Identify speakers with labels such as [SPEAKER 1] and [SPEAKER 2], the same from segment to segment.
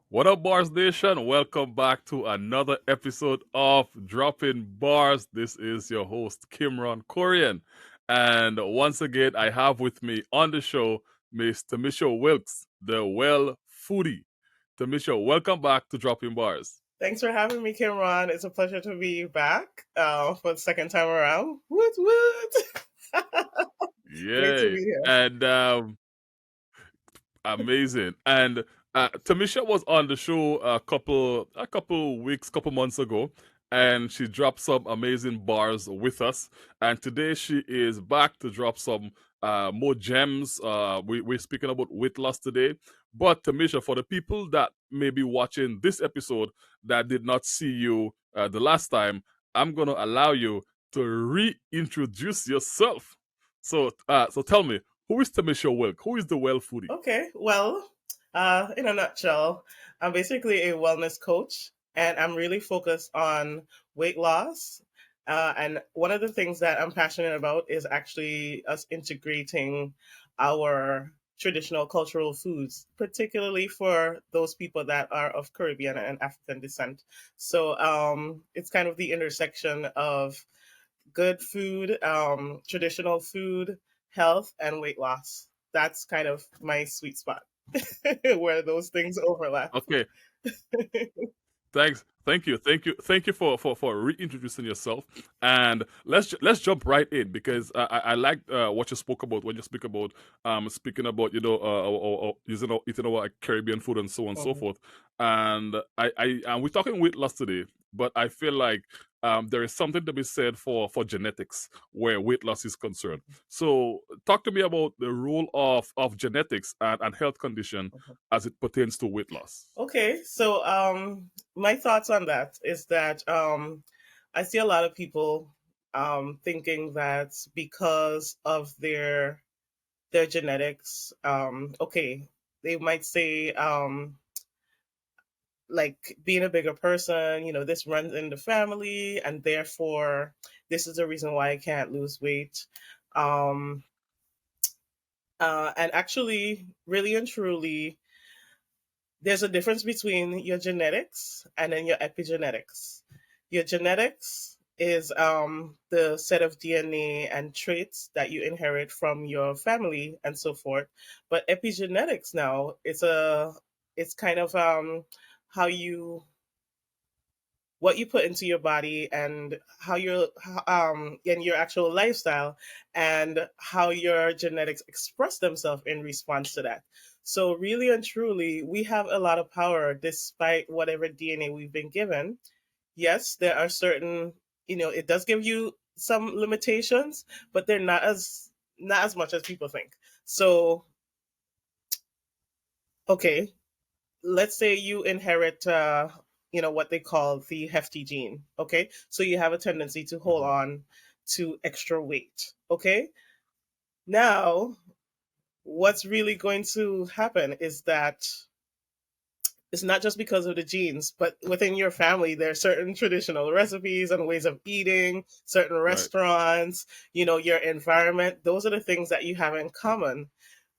[SPEAKER 1] What up, Bars Nation? Welcome back to another episode of Dropping Bars. This is your host, Kimron Corion. And once again, I have with me on the show Miss Temecia Wilks, the well foodie. Temecia, welcome back to Dropping Bars.
[SPEAKER 2] Thanks for having me, Kimron. It's a pleasure to be back for the second time around. Woot woot! Great to
[SPEAKER 1] Yay.
[SPEAKER 2] be here.
[SPEAKER 1] And amazing. And Tamisha was on the show a couple weeks, couple months ago, and she dropped some amazing bars with us. And today she is back to drop some more gems. We're speaking about weight loss today. But Tamisha, for the people that may be watching this episode that did not see you the last time, I'm gonna allow you to reintroduce yourself. So tell me, who is Tamisha Wilk? Who is the well foodie?
[SPEAKER 2] Okay, well, in a nutshell, I'm basically a wellness coach, and I'm really focused on weight loss. And one of the things that I'm passionate about is actually us integrating our traditional cultural foods, particularly for those people that are of Caribbean and African descent. So it's kind of the intersection of good food, traditional food, health, and weight loss. That's kind of my sweet spot where those things overlap.
[SPEAKER 1] Okay, thank you for reintroducing yourself. And let's jump right in because I like what you spoke about when you speak about speaking about using eating our Caribbean food and so on and so
[SPEAKER 2] Mhm.
[SPEAKER 1] forth. And and we're talking weight loss today, but I feel like there is something to be said for genetics where weight loss is concerned. So talk to me about the role of genetics and health condition as it pertains to weight loss.
[SPEAKER 2] Okay, so my thoughts on that is that I see a lot of people thinking that because of their genetics, okay, they might say like being a bigger person, this runs in the family, and therefore this is the reason why I can't lose weight. Um, and actually, really and truly, there's a difference between your genetics and then your epigenetics. Your genetics is the set of DNA and traits that you inherit from your family and so forth. But epigenetics now, it's kind of how you what you put into your body and how in your actual lifestyle and how your genetics express themselves in response to that. So really and truly, we have a lot of power despite whatever DNA we've been given. Yes, there are certain, it does give you some limitations, but they're not as much as people think. So okay, let's say you inherit what they call the hefty gene. Okay, so you have a tendency to hold
[SPEAKER 1] Mhm.
[SPEAKER 2] on to extra weight. Okay, now what's really going to happen is that it's not just because of the genes, but within your family there are certain traditional recipes and ways of eating, certain
[SPEAKER 1] Right.
[SPEAKER 2] restaurants, your environment. Those are the things that you have in common.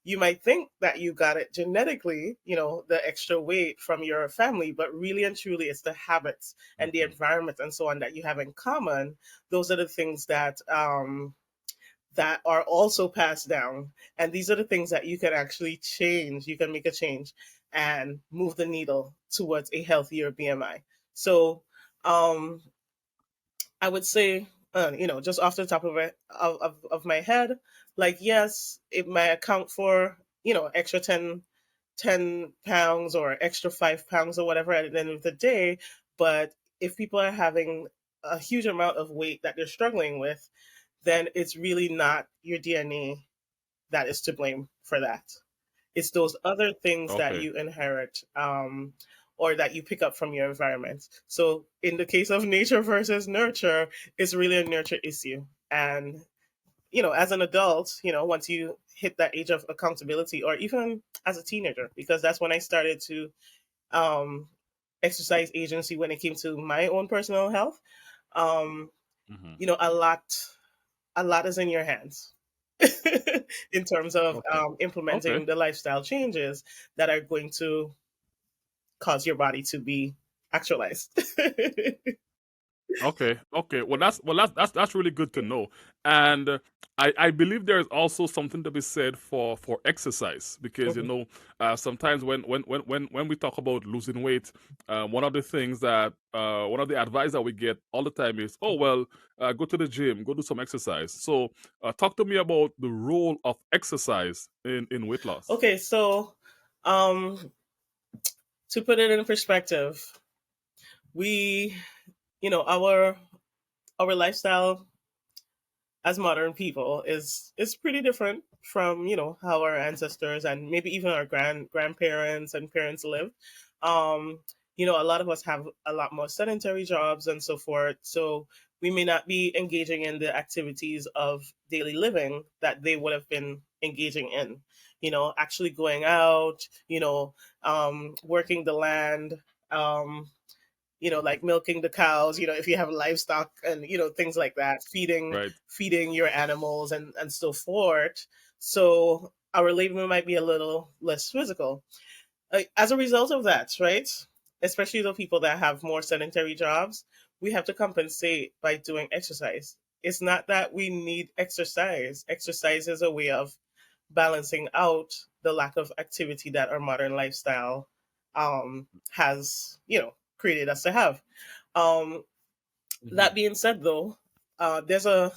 [SPEAKER 2] You might think that you got it genetically, the extra weight from your family, but really and truly it's the habits and the
[SPEAKER 1] Mhm.
[SPEAKER 2] environment and so on that you have in common. Those are the things that are also passed down. And these are the things that you can actually change. You can make a change and move the needle towards a healthier BMI. So um, I would say, just off the top of my head, like, yes, it might account for, extra 10 pounds or extra 5 pounds or whatever at the end of the day. But if people are having a huge amount of weight that they're struggling with, then it's really not your DNA that is to blame for that. It's those other things that
[SPEAKER 1] Okay.
[SPEAKER 2] you inherit or that you pick up from your environment. So, in the case of nature versus nurture, it's really a nurture issue. And, as an adult, once you hit that age of accountability, or even as a teenager, because that's when I started to um, exercise agency when it came to my own personal health, um,
[SPEAKER 1] Mhm.
[SPEAKER 2] a lot is in your hands in terms of
[SPEAKER 1] Okay. Okay.
[SPEAKER 2] implementing the lifestyle changes that are going to cause your body to be actualized.
[SPEAKER 1] Okay, okay. Well, that's really good to know. And I believe there is also something to be said for exercise because
[SPEAKER 2] Mhm.
[SPEAKER 1] sometimes when we talk about losing weight, one of the things that one of the advice that we get all the time is, oh well, go to the gym, go do some exercise. So talk to me about the role of exercise in weight loss.
[SPEAKER 2] Okay, so um, to put it in perspective, we, our lifestyle as modern people is pretty different from how our ancestors and maybe even our grandparents and parents lived. um a lot of us have a lot more sedentary jobs and so forth, so we may not be engaging in the activities of daily living that they would have been engaging in, actually going out, working the land, um like milking the cows, if you have livestock and, things like that,
[SPEAKER 1] Right.
[SPEAKER 2] feeding your animals and so forth. So our labor might be a little less physical. As a result of that, right? Especially the people that have more sedentary jobs, we have to compensate by doing exercise. It's not that we need exercise. Exercise is a way of balancing out the lack of activity that our modern lifestyle has, created us to have. Um,
[SPEAKER 1] Hmm.
[SPEAKER 2] that being said, though, there's a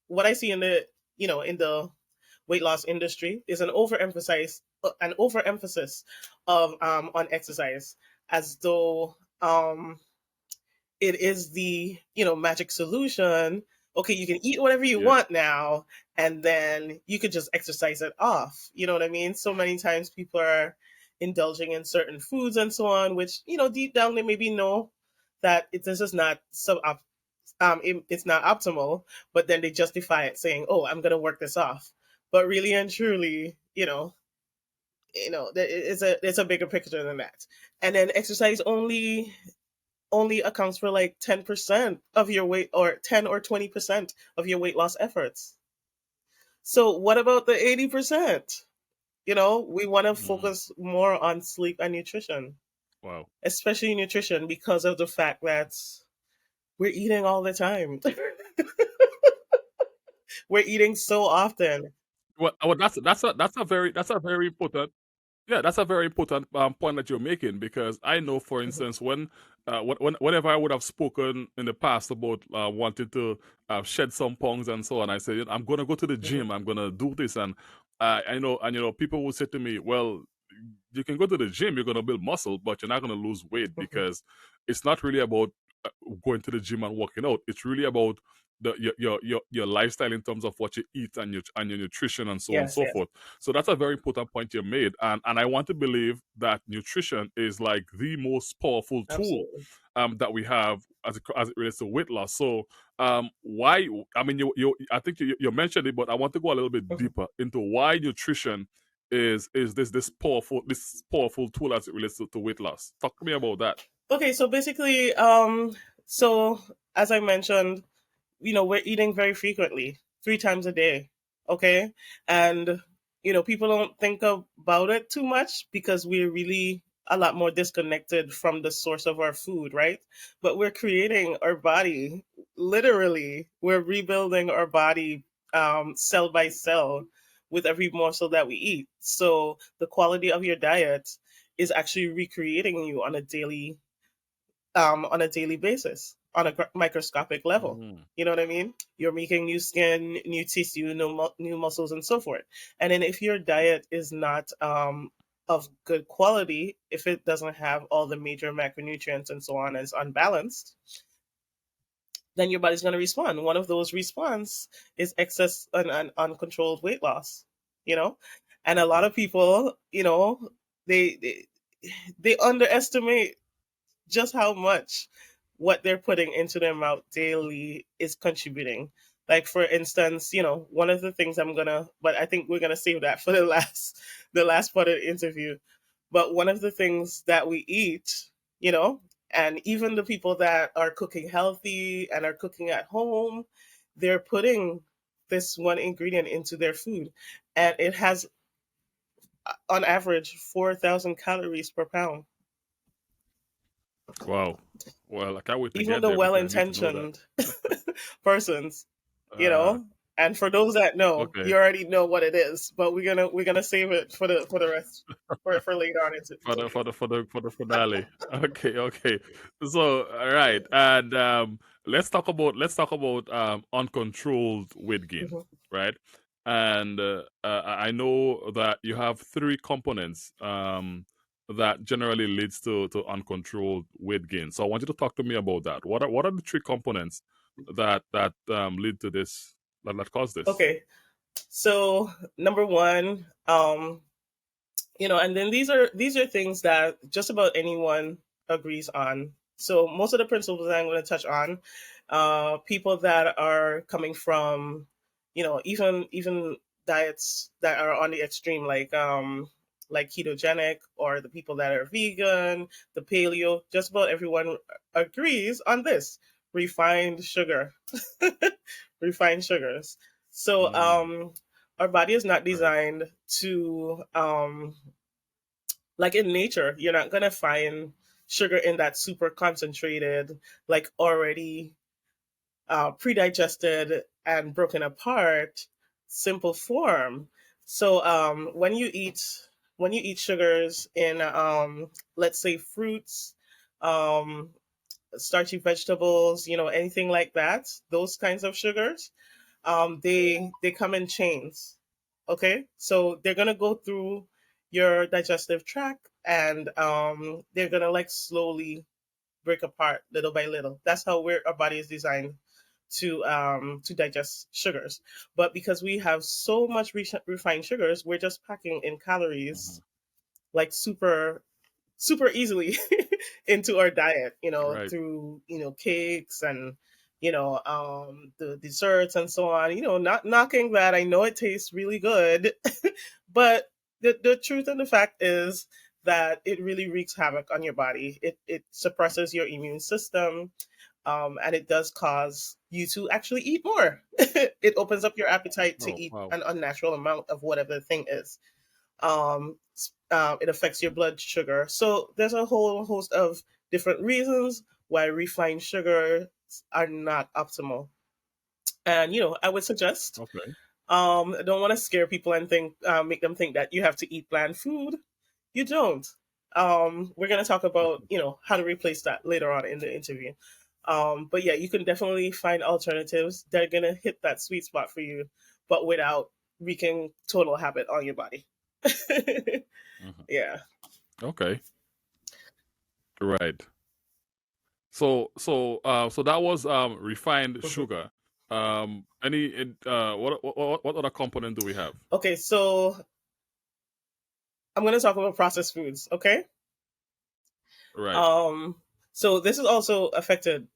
[SPEAKER 2] what I see in the in the weight loss industry is an overemphasis of on exercise, as though it is the magic solution. Okay, you can eat whatever you
[SPEAKER 1] Yeah.
[SPEAKER 2] want now, and then you could just exercise it off. You know what I mean? So many times people are indulging in certain foods and so on, which deep down they maybe know that this is not it's not optimal, but then they justify it saying, "Oh, I'm gonna work this off." But really and truly, it's a bigger picture than that. And then exercise only accounts for like 10% of your weight, or 10 or 20% of your weight loss efforts. So what about the 80%? We want to
[SPEAKER 1] Hmm.
[SPEAKER 2] focus more on sleep and nutrition,
[SPEAKER 1] Wow.
[SPEAKER 2] especially nutrition, because of the fact that we're eating all the time. We're eating so often.
[SPEAKER 1] Well, that's a very important. Yeah, that's a very important point that you're making because I know, for
[SPEAKER 2] Mhm,
[SPEAKER 1] instance, whenever I would have spoken in the past about wanting to shed some pounds and so on, I said, I'm gonna go to the
[SPEAKER 2] mhm.
[SPEAKER 1] gym, I'm gonna do this, and people would say to me, well, you can go to the gym, you're gonna build muscle, but you're not gonna lose weight
[SPEAKER 2] Mhm.
[SPEAKER 1] because it's not really about uh, going to the gym and working out. It's really about your lifestyle in terms of what you eat and your nutrition and so on and
[SPEAKER 2] Yes,
[SPEAKER 1] so
[SPEAKER 2] yes,
[SPEAKER 1] forth. So that's a very important point you made, and I want to believe that nutrition is like the most powerful tool
[SPEAKER 2] absolutely.
[SPEAKER 1] that we have as it relates to weight loss. So why? I mean, I think you mentioned it, but I want to go a little bit
[SPEAKER 2] Mhm.
[SPEAKER 1] deeper into why nutrition is this powerful tool as it relates to weight loss. Talk to me about that.
[SPEAKER 2] Okay, so basically, so as I mentioned, we're eating very frequently, 3 times a day. Okay. And, people don't think about it too much because we're really a lot more disconnected from the source of our food, right? But we're creating our body, literally, we're rebuilding our body cell by cell with every morsel that we eat. So the quality of your diet is actually recreating you on a daily basis, on a microscopic level.
[SPEAKER 1] Mm.
[SPEAKER 2] You know what I mean? You're making new skin, new tissue, new muscles, and so forth. And then if your diet is not of good quality, if it doesn't have all the major macronutrients and so on, is unbalanced, then your body's going to respond. One of those response is excess and uncontrolled weight loss. You know, and a lot of people, they they, they underestimate just how much what they're putting into their mouth daily is contributing. Like for instance, one of the things but I think we're gonna save that for the last part of the interview. But one of the things that we eat, and even the people that are cooking healthy and are cooking at home, they're putting this one ingredient into their food, and it has on average 4,000 calories per pound.
[SPEAKER 1] Wow. Well, I can't wait to
[SPEAKER 2] Even
[SPEAKER 1] get
[SPEAKER 2] the
[SPEAKER 1] there because I need to know that.
[SPEAKER 2] well-intentioned persons, you
[SPEAKER 1] Uh,
[SPEAKER 2] know. And for those that know,
[SPEAKER 1] okay.
[SPEAKER 2] you already know what it is, but we're gonna save it for the rest for later on in the
[SPEAKER 1] For the
[SPEAKER 2] interview.
[SPEAKER 1] finale. Okay, okay. So, all right, and let's talk about uncontrolled weight gain,
[SPEAKER 2] Mhm.
[SPEAKER 1] right? And I know that you have three components that generally leads to uncontrolled weight gain. So I want you to talk to me about that. What are the three components that lead to this that cause this?
[SPEAKER 2] Okay, so number one, and then these are things that just about anyone agrees on. So most of the principles that I'm going to touch on, people that are coming from, even diets that are on the extreme, like ketogenic, or the people that are vegan, the paleo, just about everyone agrees on this: refined sugar, refined sugars. So
[SPEAKER 1] Mm,
[SPEAKER 2] our body is not
[SPEAKER 1] right.
[SPEAKER 2] designed to like in nature, you're not gonna find sugar in that super concentrated, like already pre-digested and broken apart, simple form. So when you eat sugars in let's say fruits, um, starchy vegetables, anything like that, those kinds of sugars, they come in chains. Okay, so they're gonna go through your digestive tract, and they're gonna like slowly break apart little by little. That's how our body is designed to digest sugars. But because we have so much refined sugars, we're just packing in
[SPEAKER 1] Mhm.
[SPEAKER 2] calories like super easily into our diet,
[SPEAKER 1] Right.
[SPEAKER 2] through, cakes and, the desserts and so on. Not knocking that. I know it tastes really good, but the truth and the fact is that it really wreaks havoc on your body. It suppresses your immune system, and it does cause you to actually eat more. It opens up your appetite to
[SPEAKER 1] Oh,
[SPEAKER 2] eat
[SPEAKER 1] wow.
[SPEAKER 2] an unnatural amount of whatever the thing is. It affects your blood sugar. So there's a whole host of different reasons why refined sugars are not optimal. And I would suggest,
[SPEAKER 1] Okay.
[SPEAKER 2] I don't want to scare people and make them think that you have to eat bland food. You don't. We're gonna talk about how to replace that later on in the interview. But yeah, you can definitely find alternatives that are gonna hit that sweet spot for you, but without wreaking total habit on your body.
[SPEAKER 1] Mhm.
[SPEAKER 2] Yeah.
[SPEAKER 1] Okay. Right. So that was refined
[SPEAKER 2] Mhm.
[SPEAKER 1] sugar. What other component do we have?
[SPEAKER 2] Okay, so I'm gonna talk about processed foods. Okay.
[SPEAKER 1] Right.
[SPEAKER 2] Um, so this is also affected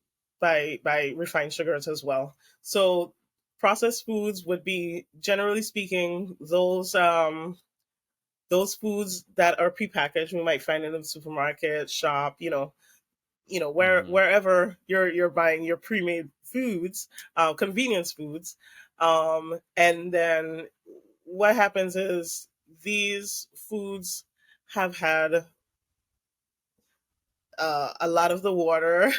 [SPEAKER 2] by refined sugars as well. So processed foods would be, generally speaking, those foods that are prepackaged. We might find in the supermarket, shop,
[SPEAKER 1] Hmm.
[SPEAKER 2] wherever you're buying your pre-made foods, convenience foods, and then what happens is these foods have had a lot of the water,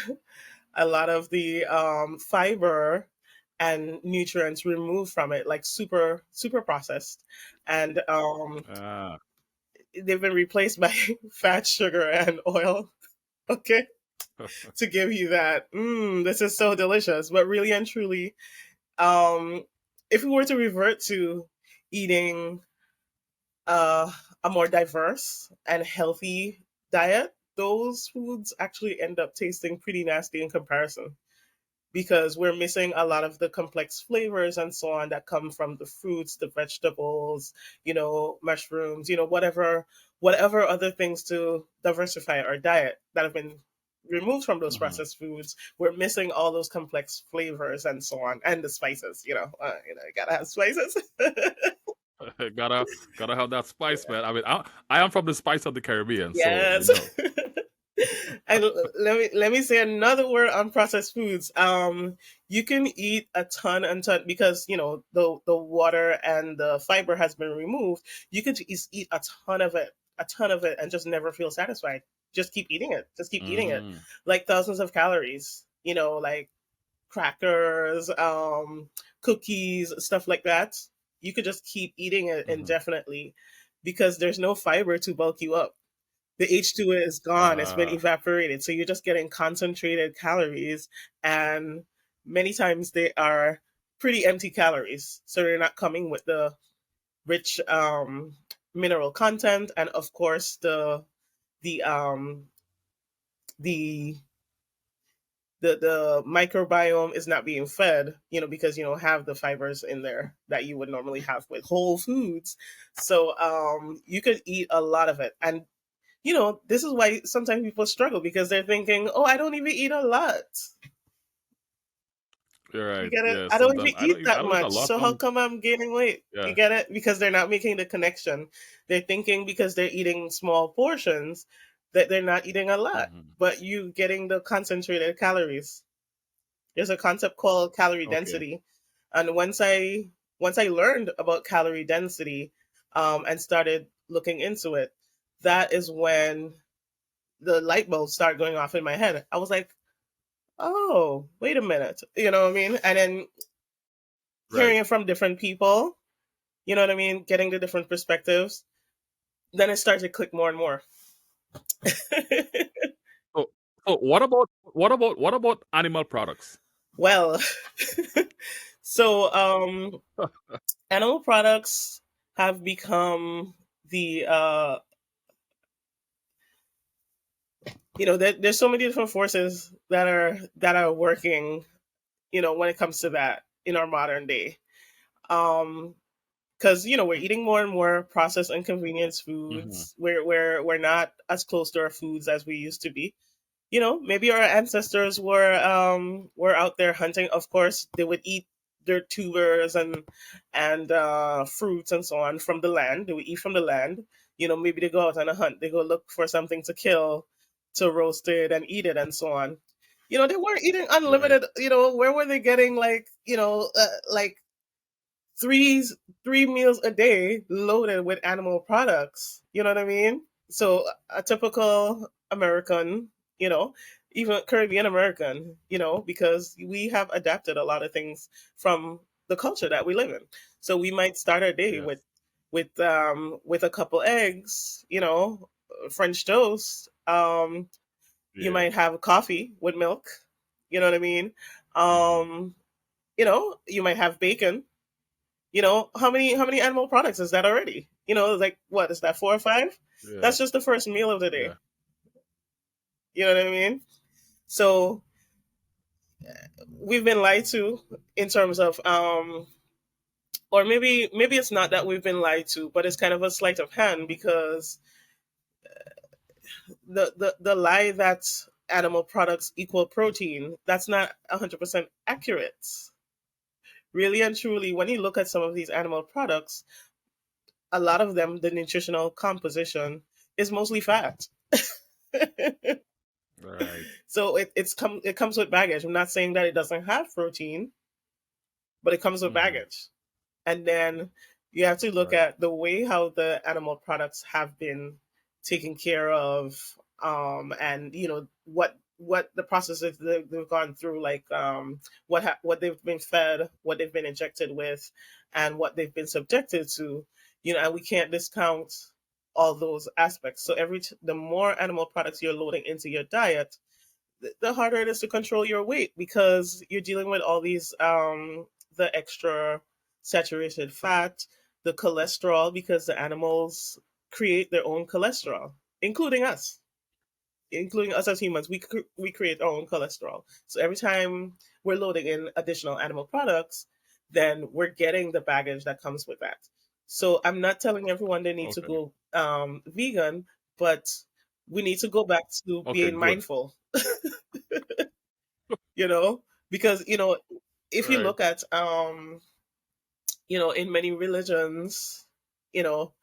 [SPEAKER 2] a lot of the fiber and nutrients removed from it, like super processed, and
[SPEAKER 1] Ah.
[SPEAKER 2] they've been replaced by fat, sugar, and oil. Okay, to give you that, this is so delicious. But really and truly, um, if we were to revert to eating uh, a more diverse and healthy diet, those foods actually end up tasting pretty nasty in comparison, because we're missing a lot of the complex flavors and so on that come from the fruits, the vegetables, mushrooms, whatever other things to diversify our diet that have been removed from those
[SPEAKER 1] Hmm.
[SPEAKER 2] processed foods. We're missing all those complex flavors and so on, and the spices. You gotta have spices.
[SPEAKER 1] Gotta have that spice, man. I mean, I am from the spice of the Caribbean, so you
[SPEAKER 2] Yes.
[SPEAKER 1] know.
[SPEAKER 2] And let me say another word on processed foods. You can eat a ton and ton, because the water and the fiber has been removed. You could just eat a ton of it, and just never feel satisfied. Just keep eating it. Just keep eating it.
[SPEAKER 1] Mm.
[SPEAKER 2] Like thousands of calories, like crackers, cookies, stuff like that. You could just keep eating it
[SPEAKER 1] Mm-hmm.
[SPEAKER 2] indefinitely because there's no fiber to bulk you up. The H2 is gone, it's been
[SPEAKER 1] Ah.
[SPEAKER 2] evaporated. So you're just getting concentrated calories, and many times they are pretty empty calories. So they're not coming with the rich mineral content, and of course the um the the microbiome is not being fed, because you don't have the fibers in there that you would normally have with whole foods. So you could eat a lot of it. And this is why sometimes people struggle because they're thinking, oh, I don't even eat a lot.
[SPEAKER 1] You're
[SPEAKER 2] You
[SPEAKER 1] right.
[SPEAKER 2] get it?
[SPEAKER 1] Yeah.
[SPEAKER 2] I don't even
[SPEAKER 1] Sometimes
[SPEAKER 2] eat
[SPEAKER 1] I
[SPEAKER 2] that
[SPEAKER 1] don't eat a
[SPEAKER 2] much.
[SPEAKER 1] lot.
[SPEAKER 2] So how come I'm gaining weight? You
[SPEAKER 1] Yeah.
[SPEAKER 2] get it? Because they're not making the connection. They're thinking because they're eating small portions that they're not eating a lot,
[SPEAKER 1] Mm-hmm.
[SPEAKER 2] but you getting the concentrated calories. There's a concept called calorie
[SPEAKER 1] Okay.
[SPEAKER 2] density, and once I learned about calorie density, and started looking into it, that is when the light bulbs started going off in my head. I was like, oh, wait a minute, you know what I mean? And then
[SPEAKER 1] Right.
[SPEAKER 2] hearing it from different people, you know what I mean, getting the different perspectives, then it started to click more and more.
[SPEAKER 1] So, what about animal products?
[SPEAKER 2] Well, so animal products have become the there's so many different forces that are working, when it comes to that in our modern day. Because we're eating more and more processed and convenience
[SPEAKER 1] Mm-hmm.
[SPEAKER 2] foods. We're not as close to our foods as we used to be. Maybe our ancestors were out there hunting. Of course, they would eat their tubers and fruits and so on from the land. They would eat from the land. Maybe they go out on a hunt. They go look for something to kill, to roast it and eat it and so on. They weren't eating
[SPEAKER 1] Right.
[SPEAKER 2] unlimited. Where were they getting like three three meals a day loaded with animal products? You know what I mean? So a typical American, you know, even Caribbean American, because we have adapted a lot of things from the culture that we live in. So we might start our day
[SPEAKER 1] Yes.
[SPEAKER 2] with a couple eggs, French toast. You
[SPEAKER 1] Yeah.
[SPEAKER 2] might have coffee with milk. You know what I mean?
[SPEAKER 1] Mm-hmm.
[SPEAKER 2] Um, you might have bacon. How many animal products is that already? Like what is that, 4 or 5?
[SPEAKER 1] Yeah.
[SPEAKER 2] That's just the first meal of the
[SPEAKER 1] Yeah.
[SPEAKER 2] day. You know what I mean? So we've been lied to in terms of or maybe it's not that we've been lied to, but it's kind of a sleight of hand because the lie that animal products equal protein, that's not 100% accurate. Really and truly, when you look at some of these animal products, a lot of them, the nutritional composition is mostly fat.
[SPEAKER 1] Right.
[SPEAKER 2] So it comes with baggage. I'm not saying that it doesn't have protein, but it comes with
[SPEAKER 1] Mm-hmm.
[SPEAKER 2] baggage. And then you have to look
[SPEAKER 1] Right.
[SPEAKER 2] at the way how the animal products have been taken care of, and what the processes they've gone through, like what they've been fed, what they've been injected with, and what they've been subjected to. And we can't discount all those aspects. So the more animal products you're loading into your diet, the harder it is to control your weight because you're dealing with all these the extra saturated fat, the cholesterol, because the animals create their own cholesterol, including us. Including us as humans, we create our own cholesterol. So every time we're loading in additional animal products, then we're getting the baggage that comes with that. So I'm not telling everyone they need to
[SPEAKER 1] Okay.
[SPEAKER 2] go vegan, but we need to go back to
[SPEAKER 1] Okay.
[SPEAKER 2] being
[SPEAKER 1] Good.
[SPEAKER 2] mindful, you know, because if you
[SPEAKER 1] Right.
[SPEAKER 2] look at in many religions, you know,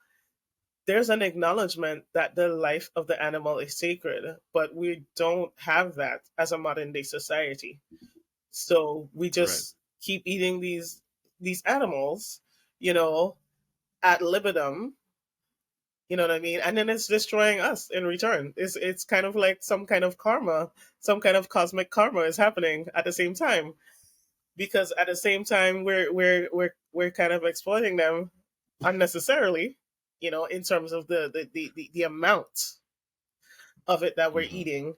[SPEAKER 2] there's an acknowledgement that the life of the animal is sacred, but we don't have that as a modern day society. So we
[SPEAKER 1] Right.
[SPEAKER 2] just keep eating these animals, you know, ad libitum, You know what I mean? And then it's destroying us in return. It's kind of like some kind of karma, some kind of cosmic karma is happening at the same time. Because at the same time we're kind of exploiting them unnecessarily, in terms of the amount of it that we're
[SPEAKER 1] Hmm.
[SPEAKER 2] eating.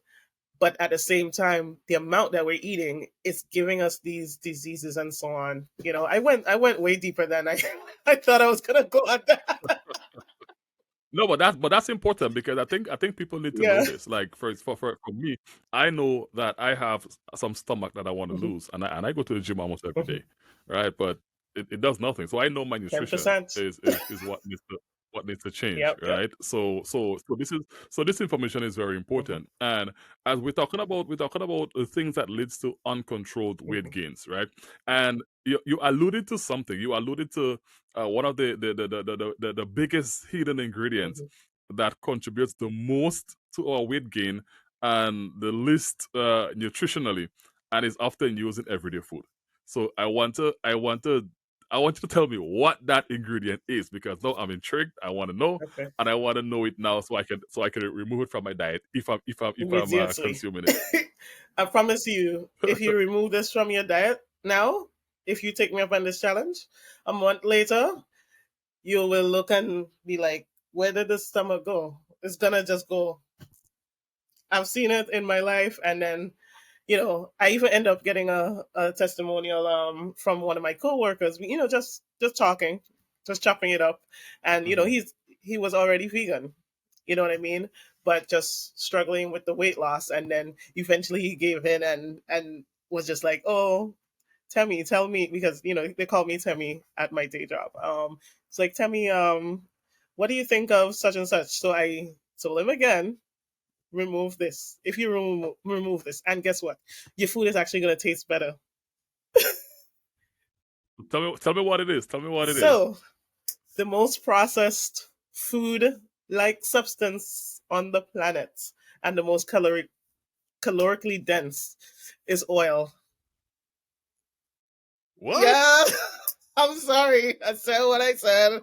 [SPEAKER 2] But at the same time, the amount that we're eating is giving us these diseases and so on. I went way deeper than I I thought I was gonna go on that.
[SPEAKER 1] No, but that's important because I think people need to
[SPEAKER 2] Yeah.
[SPEAKER 1] know this. Like for me, I know that I have some stomach that I want to
[SPEAKER 2] Hmm.
[SPEAKER 1] lose, and I go to the gym almost every
[SPEAKER 2] Hmm.
[SPEAKER 1] day, right? But it does nothing. So I know my
[SPEAKER 2] ten
[SPEAKER 1] nutrition
[SPEAKER 2] percent
[SPEAKER 1] is what needs to change,
[SPEAKER 2] Yep, yep.
[SPEAKER 1] right? So this information is very
[SPEAKER 2] Hmm.
[SPEAKER 1] important. And as we're talking about the things that leads to uncontrolled weight
[SPEAKER 2] Hmm.
[SPEAKER 1] gains, right? And you alluded to something. You alluded to one of the biggest hidden ingredients
[SPEAKER 2] Hmm.
[SPEAKER 1] that contributes the most to our weight gain and the least nutritionally, and is often used in everyday food. So I want you to tell me what that ingredient is because now I'm intrigued. I want to know,
[SPEAKER 2] Okay.
[SPEAKER 1] and I want to know it now so I can remove it from my diet if I'm
[SPEAKER 2] Immediately.
[SPEAKER 1] consuming it.
[SPEAKER 2] I promise you, if you remove this from your diet now, if you take me up on this challenge, a month later, you will look and be like, where did the stomach go? It's gonna just go. I've seen it in my life, and then I even end up getting a testimonial from one of my coworkers. Just talking, just chopping it up, and
[SPEAKER 1] Mhm.
[SPEAKER 2] he was already vegan. You know what I mean? But just struggling with the weight loss, and then eventually he gave in and was just like, "Oh, Temmie, tell me," because they call me Temmie at my day job. It's like, Temmie, what do you think of such and such? So I told him again, remove this. If you remove this, and guess what? Your food is actually going to taste better.
[SPEAKER 1] Tell me what it is. Tell me what it is.
[SPEAKER 2] So, the most processed food like substance on the planet and the most calorically dense is oil.
[SPEAKER 1] What?
[SPEAKER 2] Yeah, I'm sorry. I said what I said.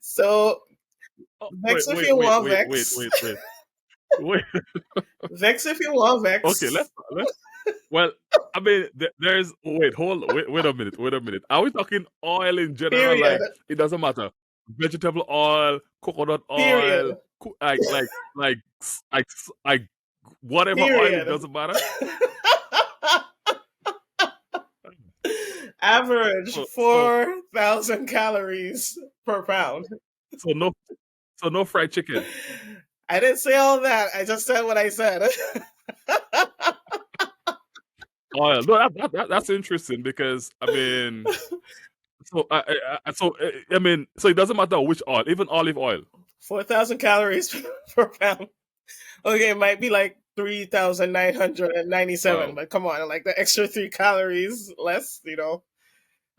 [SPEAKER 2] So,
[SPEAKER 1] Oh, wait,
[SPEAKER 2] vex if
[SPEAKER 1] wait,
[SPEAKER 2] you
[SPEAKER 1] wait,
[SPEAKER 2] want
[SPEAKER 1] wait, wait,
[SPEAKER 2] vex.
[SPEAKER 1] wait, wait, wait.
[SPEAKER 2] Vex if you want
[SPEAKER 1] Okay,
[SPEAKER 2] vex.
[SPEAKER 1] let's. Well, I mean, there's. Wait a minute, wait a minute. Are we talking oil in general?
[SPEAKER 2] Period.
[SPEAKER 1] Like it doesn't matter. Vegetable oil, coconut oil,
[SPEAKER 2] Period.
[SPEAKER 1] like whatever oil. It
[SPEAKER 2] Period.
[SPEAKER 1] doesn't matter.
[SPEAKER 2] Average
[SPEAKER 1] So
[SPEAKER 2] 4,000 calories per pound.
[SPEAKER 1] so no so no fried chicken.
[SPEAKER 2] I didn't say all that. I just said what I said.
[SPEAKER 1] Oil. No, that's interesting because I mean, I mean, so it doesn't matter which oil, even olive oil.
[SPEAKER 2] 4,000 calories per pound. Okay, it might be like 3,997,
[SPEAKER 1] Wow,
[SPEAKER 2] but come on, like the extra 3 calories less,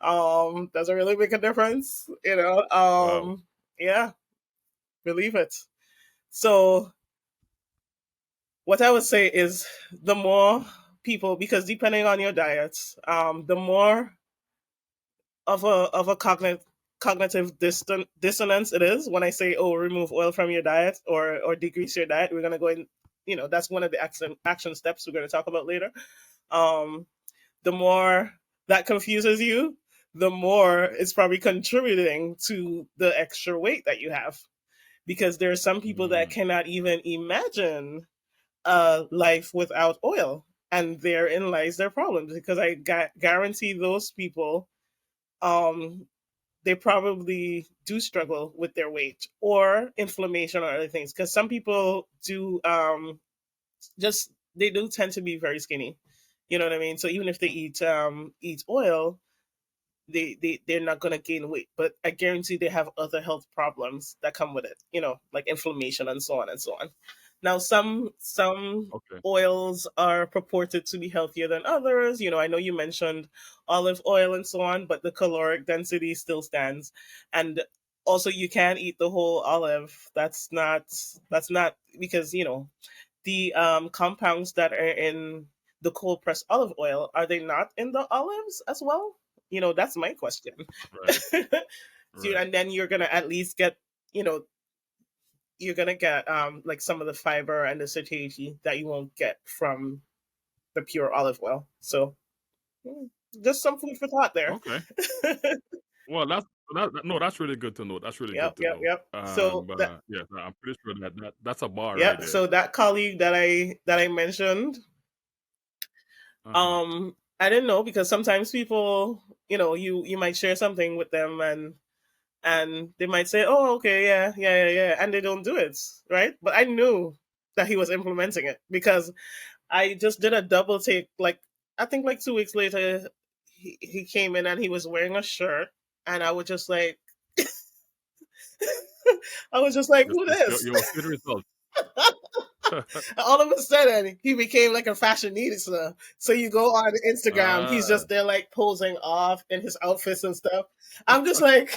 [SPEAKER 2] doesn't really make a difference,
[SPEAKER 1] wow.
[SPEAKER 2] yeah, believe it. So what I would say is the more people, because depending on your diet, the more of a cognitive dissonance it is when I say, oh, remove oil from your diet or decrease your diet. We're gonna go in, that's one of the action steps we're gonna talk about later. Um, the more that confuses you, the more it's probably contributing to the extra weight that you have. Because there are some people that
[SPEAKER 1] Mm,
[SPEAKER 2] cannot even imagine a life without oil. And therein lies their problems because I guarantee those people, um, they probably do struggle with their weight or inflammation or other things. Because some people do, just they do tend to be very skinny. You know what I mean? So even if they eat oil, they're not gonna gain weight. But I guarantee they have other health problems that come with it. Like inflammation and so on and so on. Now, some
[SPEAKER 1] okay.
[SPEAKER 2] oils are purported to be healthier than others. I know you mentioned olive oil and so on, but the caloric density still stands. And also, you can eat the whole olive. That's not because the compounds that are in the cold pressed olive oil, are they not in the olives as well? That's my question.
[SPEAKER 1] Right,
[SPEAKER 2] Dude,
[SPEAKER 1] right.
[SPEAKER 2] and then you're gonna at least get you know, you're gonna get like some of the fiber and the satiety that you won't get from the pure olive oil. So mm, just some food for thought there.
[SPEAKER 1] Okay. Well, no, that's really good to know. That's really
[SPEAKER 2] Yep,
[SPEAKER 1] good to
[SPEAKER 2] yep,
[SPEAKER 1] know.
[SPEAKER 2] yep. So that
[SPEAKER 1] Yeah, I'm pretty sure that's a bar right
[SPEAKER 2] yep.
[SPEAKER 1] there.
[SPEAKER 2] So that colleague that I mentioned,
[SPEAKER 1] Uh-huh.
[SPEAKER 2] I didn't know because sometimes people, you might share something with them and they might say, "Oh, okay, yeah, yeah, yeah, yeah," and they don't do it, right? But I knew that he was implementing it because I just did a double take. Like I think like 2 weeks later, he came in and he was wearing a shirt, and I was just like, I was just like,
[SPEAKER 1] Yes,
[SPEAKER 2] "Who
[SPEAKER 1] yes,
[SPEAKER 2] this?"
[SPEAKER 1] you will see the results.
[SPEAKER 2] All of a sudden, he became like a fashionista. So you go on Instagram, he's
[SPEAKER 1] Ah,
[SPEAKER 2] just there like posing off in his outfits and stuff. I'm just like,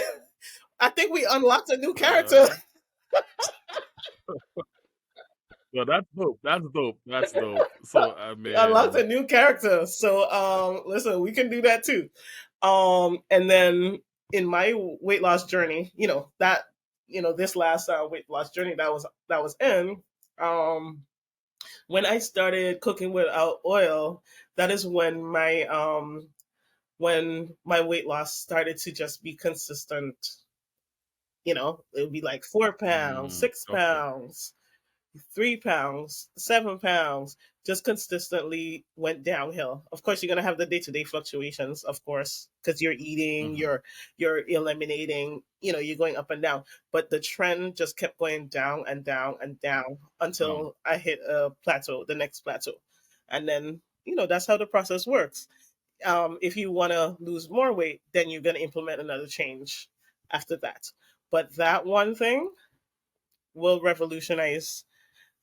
[SPEAKER 2] I think we unlocked a new character.
[SPEAKER 1] uh, well, that's dope. That's dope. That's dope. So, I
[SPEAKER 2] We unlocked a
[SPEAKER 1] mean,
[SPEAKER 2] new character. So listen, we can do that too. And then in my weight loss journey, this last weight loss journey that was in, um when I started cooking without oil, that is when my weight loss started to just be consistent. It would be like 4 pounds, six
[SPEAKER 1] okay.
[SPEAKER 2] pounds, 3 pounds, 7 pounds, just consistently went downhill. Of course, you're gonna have the day-to-day fluctuations, of course, because you're eating,
[SPEAKER 1] Mm-hmm.
[SPEAKER 2] you're eliminating, you're going up and down. But the trend just kept going down and down and down
[SPEAKER 1] Oh,
[SPEAKER 2] until I hit a plateau, the next plateau. And then, that's how the process works. If you want to lose more weight, then you're gonna implement another change after that. But that one thing will revolutionize,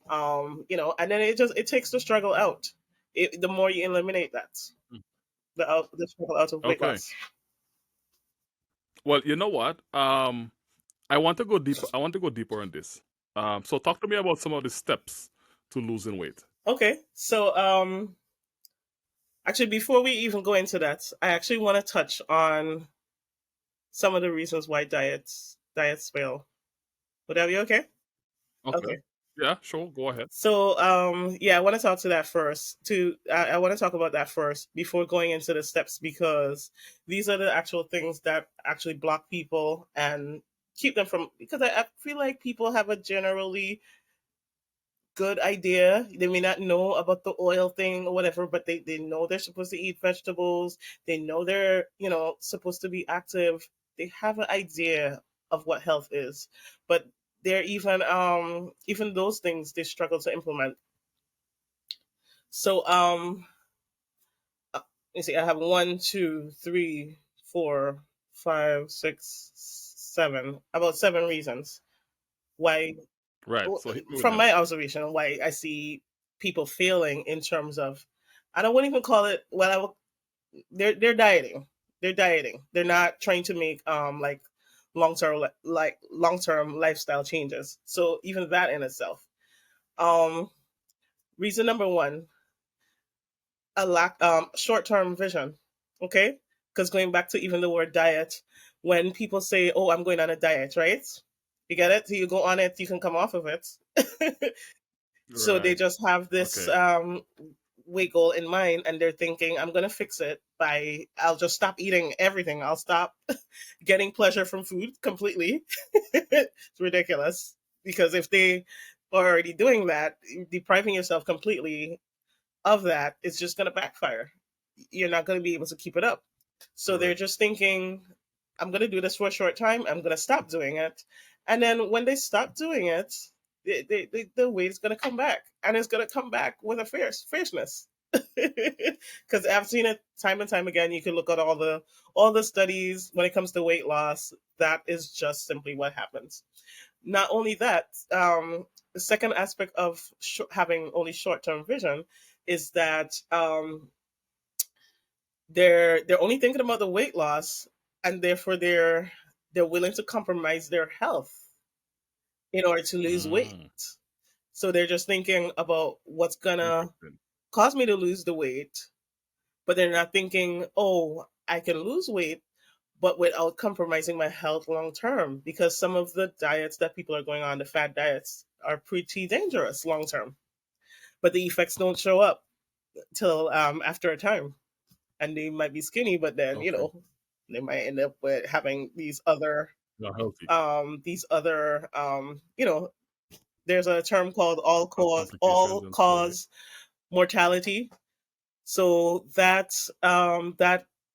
[SPEAKER 2] and then it takes the struggle out. The more you eliminate that,
[SPEAKER 1] mm,
[SPEAKER 2] the struggle out of weight
[SPEAKER 1] okay.
[SPEAKER 2] loss.
[SPEAKER 1] Well, you know what? I want to go deeper. I want to go deeper on this. So talk to me about some of the steps to losing weight.
[SPEAKER 2] Okay, so actually, before we even go into that, I actually want to touch on some of the reasons why diets fail. Would that be okay?
[SPEAKER 1] Okay.
[SPEAKER 2] Okay.
[SPEAKER 1] Yeah, sure. Go ahead.
[SPEAKER 2] So, yeah, I want to talk to that first. I want to talk about that first before going into the steps because these are the actual things that actually block people and keep them from. Because I feel like people have a generally good idea. They may not know about the oil thing or whatever, but they know they're supposed to eat vegetables. They know they're supposed to be active. They have an idea of what health is, but they're even those things they struggle to implement. So you see, I have one, two, three, four, five, six, seven, about 7 reasons why,
[SPEAKER 1] Right. So hit me with
[SPEAKER 2] from
[SPEAKER 1] them.
[SPEAKER 2] my observation, why I see people failing in terms of, I don't want to even call it. Well, they're dieting. They're dieting. They're not trying to make like long term lifestyle changes. So even that in itself. Um, Reason number one, a lack short-term vision. Okay, because going back to even the word diet, when people say, "Oh, I'm going on a diet," right? You get it? So you go on it, you can come off of it. So they
[SPEAKER 1] Right.
[SPEAKER 2] just have this
[SPEAKER 1] Okay.
[SPEAKER 2] weight goal in mind, and they're thinking, "I'm gonna fix it by I'll just stop eating everything. I'll stop getting pleasure from food completely." It's ridiculous because if they are already doing that, depriving yourself completely of that, it's just going to backfire. You're not going to be able to keep it up. So they're
[SPEAKER 1] Correct.
[SPEAKER 2] just thinking, I'm going to do this for a short time. I'm going to stop doing it. And then when they stop doing it, the weight's going to come back. And it's going to come back with a fierceness. Because I've seen it time and time again. You can look at all the studies when it comes to weight loss. That is just simply what happens. Not only that, the second aspect of having only short-term vision is that they're only thinking about the weight loss, and therefore they're willing to compromise their health in order to lose weight.
[SPEAKER 1] Mm,
[SPEAKER 2] So they're just thinking about what's gonna
[SPEAKER 1] interesting.
[SPEAKER 2] cause me to lose the weight, but they're not thinking, oh, I can lose weight, but without compromising my health long term. Because some of the diets that people are going on, the fad diets, are pretty dangerous long term, but the effects don't show up till after a time, and they might be skinny, but then
[SPEAKER 1] Okay.
[SPEAKER 2] they might end up with having
[SPEAKER 1] Not healthy.
[SPEAKER 2] these other there's a term called
[SPEAKER 1] Complications
[SPEAKER 2] all
[SPEAKER 1] and so on.
[SPEAKER 2] cause mortality. So that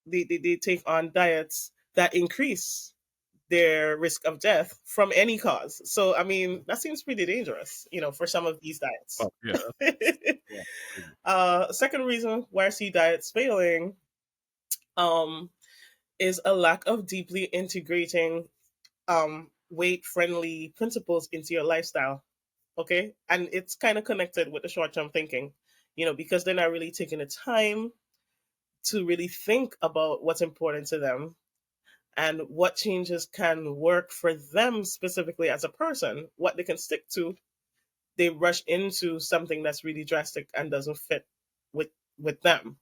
[SPEAKER 2] they take on diets that increase their risk of death from any cause. So I mean that seems pretty dangerous, for some of these diets.
[SPEAKER 1] Oh, yeah. Yeah. Crazy.
[SPEAKER 2] Second reason why I see diets failing um, is a lack of deeply integrating weight friendly principles into your lifestyle. Okay, and it's kind of connected with the short term thinking, because they're not really taking the time to really think about what's important to them and what changes can work for them specifically as a person, what they can stick to. They rush into something that's really drastic and doesn't fit with with them,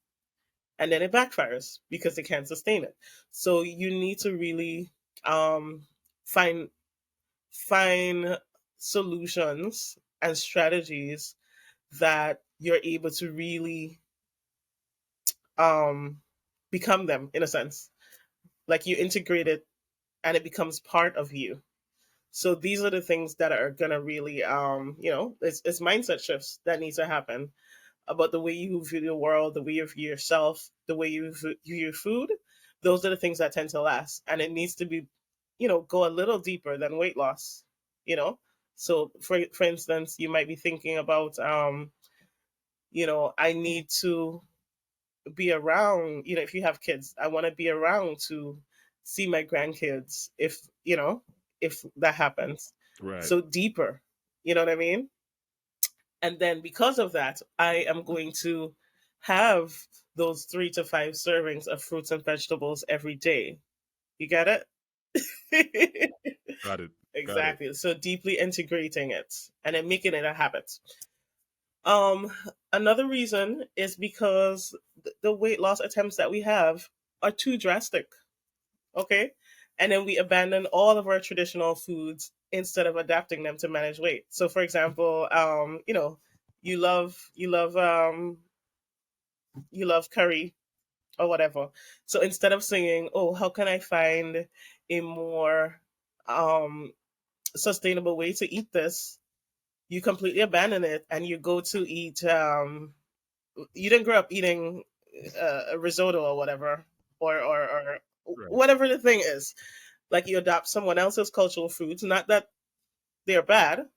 [SPEAKER 2] and then it backfires because they can't sustain it. So you need to really um, find find solutions and strategies that you're able to really um, become them in a sense. Like you integrate it and it becomes part of you. So these are the things that are gonna really, it's mindset shifts that need to happen about the way you view the world, the way you view yourself, the way you view your food. Those are the things that tend to last, and it needs to be, go a little deeper than weight loss. You know, so for instance, you might be thinking about, I need to be around. If you have kids, I want to be around to see my grandkids. If that happens,
[SPEAKER 1] Right.
[SPEAKER 2] so deeper. You know what I mean? And then because of that, I am going to have those 3 to 5 servings of fruits and vegetables every day. You get it?
[SPEAKER 1] Got it. Got it.
[SPEAKER 2] Exactly. So deeply integrating it and then making it a habit. Um, Another reason is because the weight loss attempts that we have are too drastic. Okay. And then we abandon all of our traditional foods instead of adapting them to manage weight. So for example, you love curry or whatever. So instead of saying, "Oh, how can I find a more um sustainable way to eat this?" You completely abandon it and you go to eat you didn't grow up eating a risotto or whatever, or
[SPEAKER 1] Right.
[SPEAKER 2] whatever the thing is. Like you adopt someone else's cultural foods. Not that they're bad.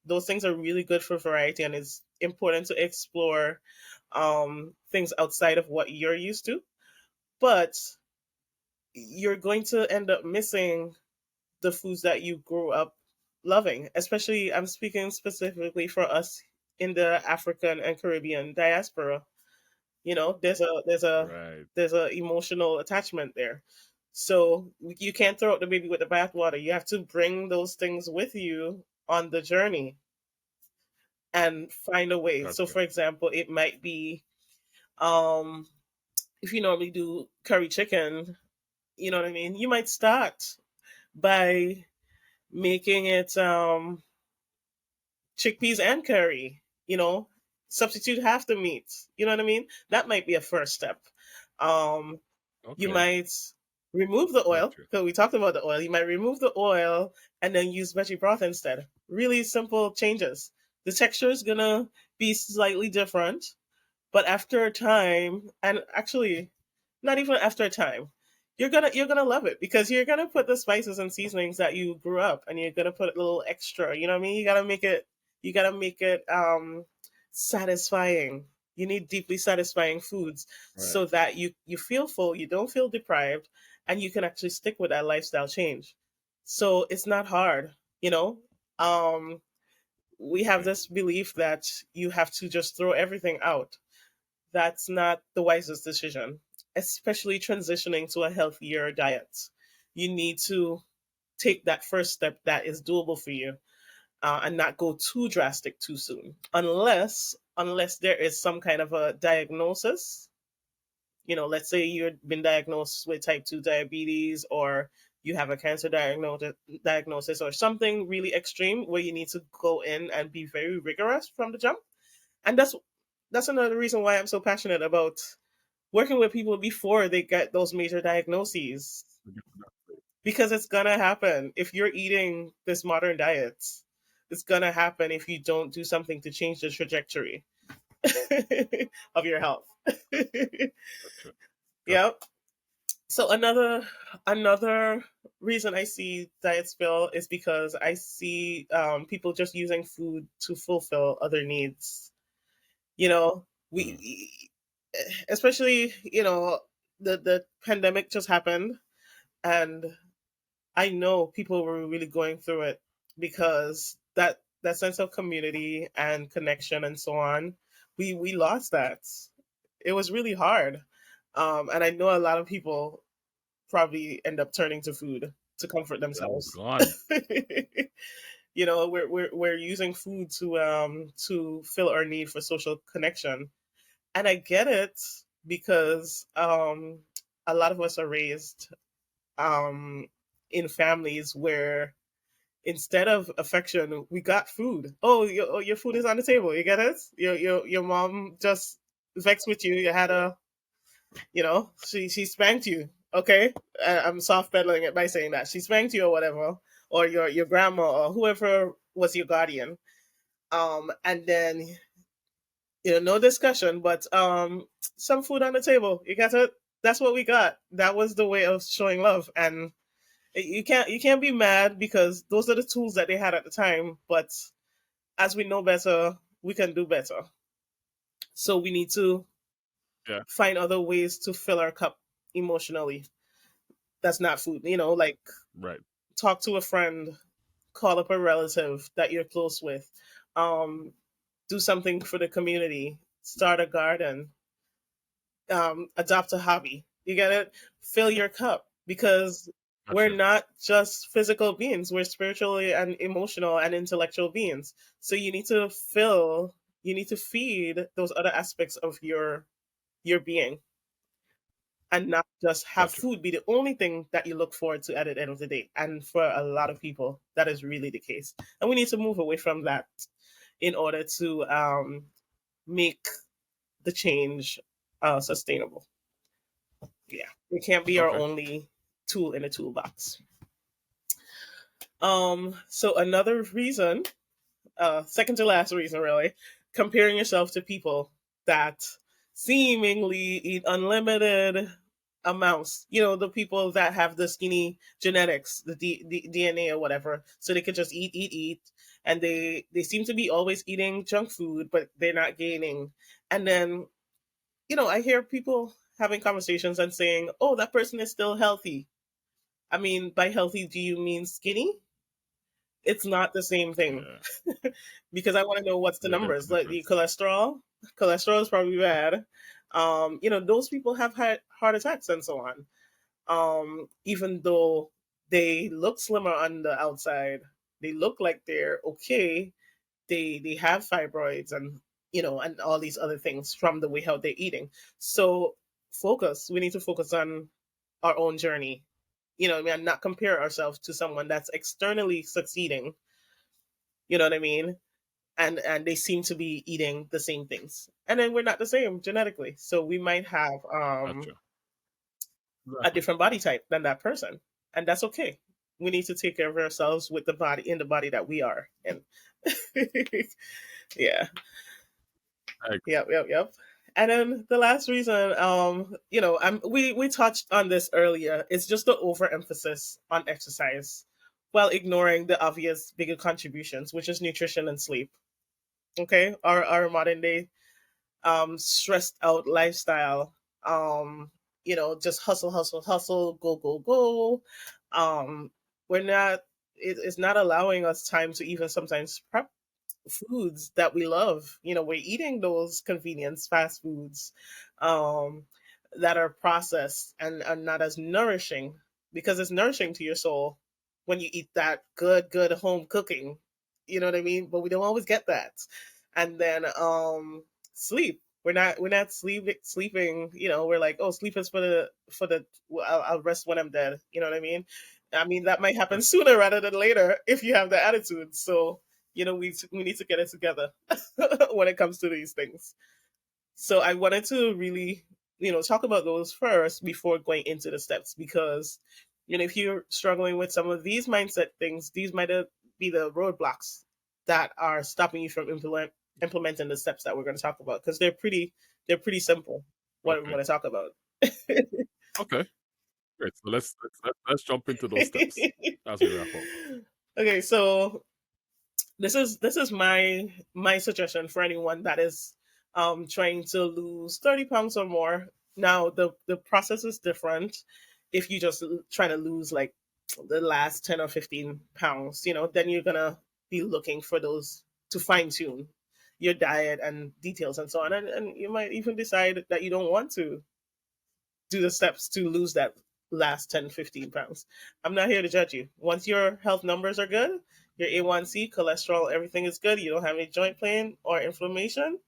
[SPEAKER 2] Those things are really good for variety, and it's important to explore things outside of what you're used to. But you're going to end up missing the foods that you grew up loving. Especially, I'm speaking specifically for us in the African and Caribbean diaspora.
[SPEAKER 1] Right.
[SPEAKER 2] There's a emotional attachment there. So you can't throw out the baby with the bathwater. You have to bring those things with you on the journey and find a way. So
[SPEAKER 1] Gotcha.
[SPEAKER 2] for example, it might be um if you normally do curry chicken, you know what I mean? You might start by making it chickpeas and curry, substitute half the meat. You know what I mean? That might be a first step. Um, you
[SPEAKER 1] Okay.
[SPEAKER 2] might remove the oil,
[SPEAKER 1] Gotcha.
[SPEAKER 2] because we talked about the oil. You might remove the oil and then use veggie broth instead. Really simple changes. The texture is gonna be slightly different, but after a time, and actually not even after a time, you're gonna love it because you're gonna put the spices and seasonings that you grew up, and you're gonna put a little extra. You know what I mean? You gotta make it satisfying. You need deeply satisfying foods
[SPEAKER 1] Right.
[SPEAKER 2] so that you feel full, you don't feel deprived, and you can actually stick with that lifestyle change. So it's not hard, you know. We have
[SPEAKER 1] Right.
[SPEAKER 2] this belief that you have to just throw everything out. That's not the wisest decision, especially transitioning to a healthier diet. You need to take that first step that is doable for you, and not go too drastic too soon, unless there is some kind of a diagnosis Let's say you've been diagnosed with type 2 diabetes, or you have a cancer diagnosis or something really extreme where you need to go in and be very rigorous from the jump. And that's another reason why I'm so passionate about working with people before they get those major diagnoses, because it's gonna happen if you're eating this modern diet. It's gonna happen if you don't do something to change the trajectory of your health.
[SPEAKER 1] Gotcha. Gotcha.
[SPEAKER 2] Yep. So another reason I see diets fail is because I see people just using food to fulfill other needs. You know,
[SPEAKER 1] Mm.
[SPEAKER 2] we especially the pandemic just happened, and I know people were really going through it because that sense of community and connection and so on, we lost that. It was really hard, and I know a lot of people probably end up turning to food to comfort
[SPEAKER 1] That was
[SPEAKER 2] themselves.
[SPEAKER 1] gone.
[SPEAKER 2] We're using food to fill our need for social connection, and I get it because a lot of us are raised um, in families where instead of affection, we got food. Your food is on the table. You get it? Your mom just vexed with you. You had a, she spanked you. Okay, I'm soft pedaling it by saying that she spanked you or whatever, or your grandma or whoever was your guardian. And then no discussion, but some food on the table. You got it. That's what we got. That was the way of showing love, and you can't be mad because those are the tools that they had at the time. But as we know better, we can do better. So we need to
[SPEAKER 1] Yeah.
[SPEAKER 2] find other ways to fill our cup emotionally. That's not food. Like
[SPEAKER 1] Right.
[SPEAKER 2] talk to a friend, call up a relative that you're close with, um, do something for the community, start a garden, adopt a hobby. You get it? Fill your cup, because we're
[SPEAKER 1] Gotcha.
[SPEAKER 2] not just physical beings. We're spiritually and emotional and intellectual beings. So you need to feed those other aspects of your being, and not just have
[SPEAKER 1] Gotcha.
[SPEAKER 2] food be the only thing that you look forward to at the end of the day. And for a lot of people, that is really the case. And we need to move away from that in order to make the change sustainable. Yeah, it can't be our
[SPEAKER 1] Okay.
[SPEAKER 2] only tool in the toolbox. So another reason, second to last reason, really, comparing yourself to people that seemingly eat unlimited amounts. The people that have the skinny genetics, the DNA or whatever, so they could just eat, and they seem to be always eating junk food, but they're not gaining. And then I hear people having conversations and saying, "Oh, that person is still healthy." I mean, by healthy, do you mean skinny? It's not the same thing,
[SPEAKER 1] Yeah.
[SPEAKER 2] because I want to know what's the
[SPEAKER 1] Yeah. There's a
[SPEAKER 2] numbers. Like the
[SPEAKER 1] difference.
[SPEAKER 2] cholesterol, cholesterol is probably bad. Those people have had heart attacks and so on. Even though they look slimmer on the outside, they look like they're okay. They have fibroids and and all these other things from the way how they're eating. So we need to focus on our own journey. What I mean, and not compare ourselves to someone that's externally succeeding. You know what I mean? And they seem to be eating the same things, and then we're not the same genetically, so we might have
[SPEAKER 1] Gotcha.
[SPEAKER 2] a
[SPEAKER 1] Exactly.
[SPEAKER 2] different body type than that person, and that's okay. We need to take care of ourselves with the body that we are in. Yeah.
[SPEAKER 1] I agree.
[SPEAKER 2] Yep. And then the last reason, we touched on this earlier. It's just the overemphasis on exercise, while ignoring the obvious bigger contributions, which is nutrition and sleep. Okay, our modern day stressed out lifestyle. Just hustle, go. Um, we're not. It's not allowing us time to even sometimes prep foods that we love. We're eating those convenience fast foods that are processed and are not as nourishing, because it's nourishing to your soul when you eat that good home cooking. You know what I mean? But we don't always get that. And then sleep. We're not sleeping. We're like, oh, sleep is for the. Well, I'll rest when I'm dead. You know what I mean? I mean that might happen sooner rather than later if you have the attitude. So we need to get it together when it comes to these things. So I wanted to really, talk about those first before going into the steps because, if you're struggling with some of these mindset things, these might be the roadblocks that are stopping you from implementing the steps that we're going to talk about because they're pretty simple. What I'm
[SPEAKER 1] Okay.
[SPEAKER 2] going to talk about.
[SPEAKER 1] Okay. Great. So let's jump into those steps as we wrap up.
[SPEAKER 2] Okay, so this is my suggestion for anyone that is trying to lose 30 pounds or more. Now the process is different if you just trying to lose like the last 10 or 15 pounds, then you're gonna be looking for those to fine tune your diet and details and so on, and you might even decide that you don't want to do the steps to lose that last 10, 15 pounds. I'm not here to judge you. Once your health numbers are good, your A1C, cholesterol, everything is good, you don't have any joint pain or inflammation,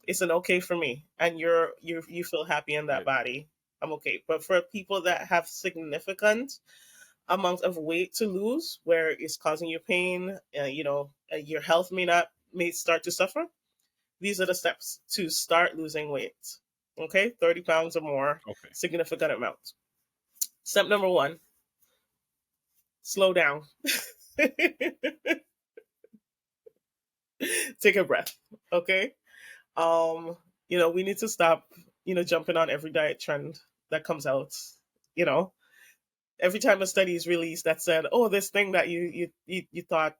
[SPEAKER 2] it's an okay for me. And you feel happy in that
[SPEAKER 1] Right.
[SPEAKER 2] body, I'm okay. But for people that have significant amount of weight to lose where it's causing you pain, your health may start to suffer, these are the steps to start losing weight. Okay, 30 pounds or more,
[SPEAKER 1] Okay.
[SPEAKER 2] significant amount. Step number one, slow down. Take a breath. Okay. We need to stop, jumping on every diet trend that comes out. You know, every time a study is released that said, oh, this thing that you thought,